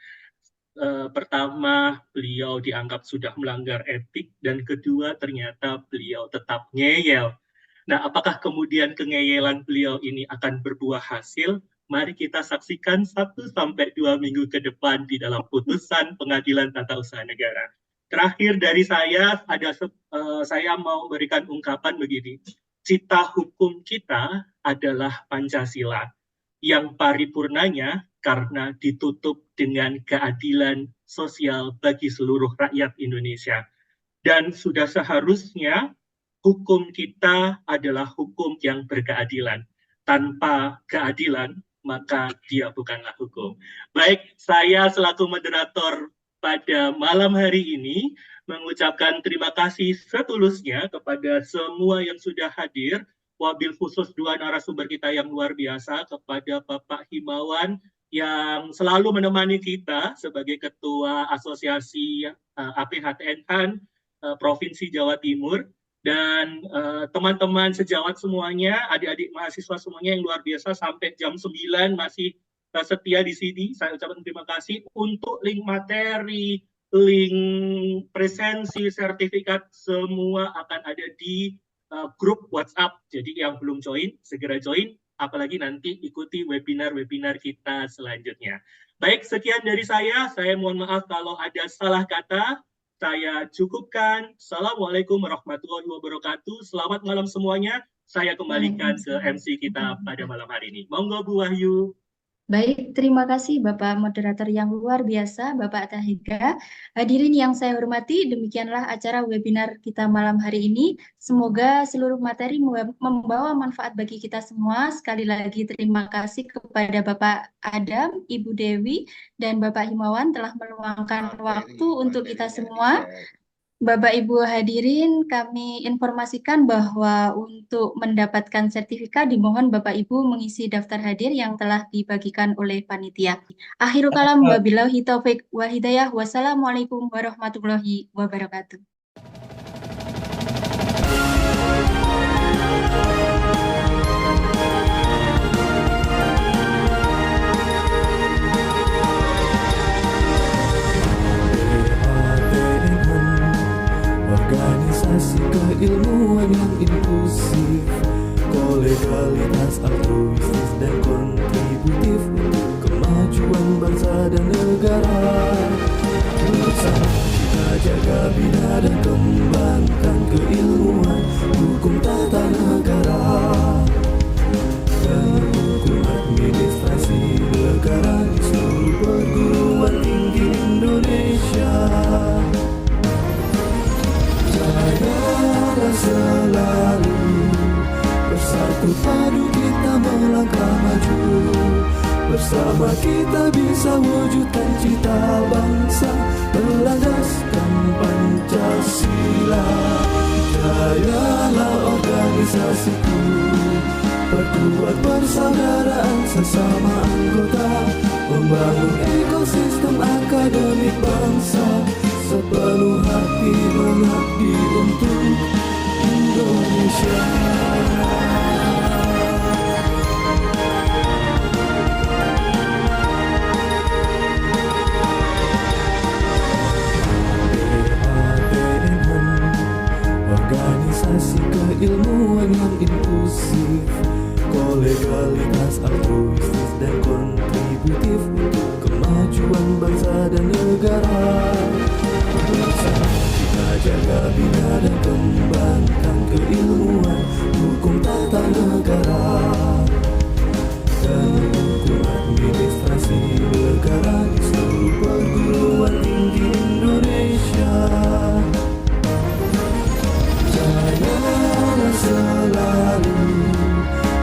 Pertama, beliau dianggap sudah melanggar etik, dan kedua, ternyata beliau tetap ngeyel. Nah, apakah kemudian kengeyelan beliau ini akan berbuah hasil? Mari kita saksikan 1-2 minggu ke depan di dalam putusan Pengadilan Tata Usaha Negara. Terakhir dari saya, saya mau memberikan ungkapan begini. Cita hukum kita adalah Pancasila, yang paripurnanya karena ditutup dengan keadilan sosial bagi seluruh rakyat Indonesia. Dan sudah seharusnya hukum kita adalah hukum yang berkeadilan. Tanpa keadilan, maka dia bukanlah hukum. Baik, saya selaku moderator pada malam hari ini mengucapkan terima kasih setulusnya kepada semua yang sudah hadir, wabil khusus dua narasumber kita yang luar biasa, kepada Bapak Himawan yang selalu menemani kita sebagai Ketua Asosiasi APHTN Provinsi Jawa Timur, dan teman-teman sejawat semuanya, adik-adik mahasiswa semuanya yang luar biasa sampai jam 9 masih setia di sini. Saya ucapkan terima kasih. Untuk link materi, link presensi, sertifikat, semua akan ada di grup WhatsApp. Jadi yang belum join, segera join. Apalagi nanti ikuti webinar-webinar kita selanjutnya. Baik, sekian dari saya. Saya mohon maaf kalau ada salah kata. saya cukupkan. Assalamualaikum warahmatullahi wabarakatuh. Selamat malam semuanya. Saya kembalikan ke MC kita pada malam hari ini. Monggo Bu Wahyu.
Baik, terima kasih Bapak Moderator yang luar biasa, Bapak Tahega. Hadirin yang saya hormati, demikianlah acara webinar kita malam hari ini. Semoga seluruh materi membawa manfaat bagi kita semua. Sekali lagi terima kasih kepada Bapak Adam, Ibu Dewi, dan Bapak Himawan telah meluangkan waktu untuk kita semua. Bapak Ibu hadirin, kami informasikan bahwa untuk mendapatkan sertifikat dimohon Bapak Ibu mengisi daftar hadir yang telah dibagikan oleh panitia. Akhirul kalam, wabillahi taufiq wal hidayah. Wassalamualaikum warahmatullahi wabarakatuh.
Organisasi keilmuan yang inklusif, kolegalitas altruistis dan kontributif untuk kemajuan bangsa dan negara. Bersama kita jaga, bina dan kembangkan keilmuan hukum tata negara dan hukum administrasi negara di seluruh perguruan tinggi Indonesia. Jaya selalu bersatu padu kita melangkah maju. Bersama kita bisa wujudkan cita bangsa berlandaskan Pancasila. Jayalah organisasiku, perkuat persaudaraan sesama anggota, membangun ekosistem akademik bangsa, sepenuh hati mengabdi untuk Indonesia. Organisasi keilmuan yang inklusif, kolegalitas altruistis dan kontributif untuk kemajuan bangsa dan negara. Bersama kita jaga, bina dan kembangkan keilmuan hukum tata negara dan hukum administrasi negara di seluruh perguruan tinggi Indonesia. Jayalah selalu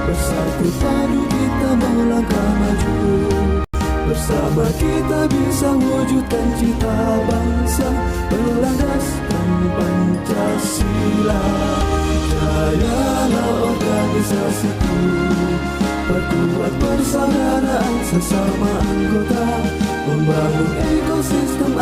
bersatu padu kita melangkah maju. Bersama kita bisa wujudkan cita bangsa berlandaskan Pancasila. Jayalah organisasiku, perkuat persaudaraan sesama anggota, membangun ekosistem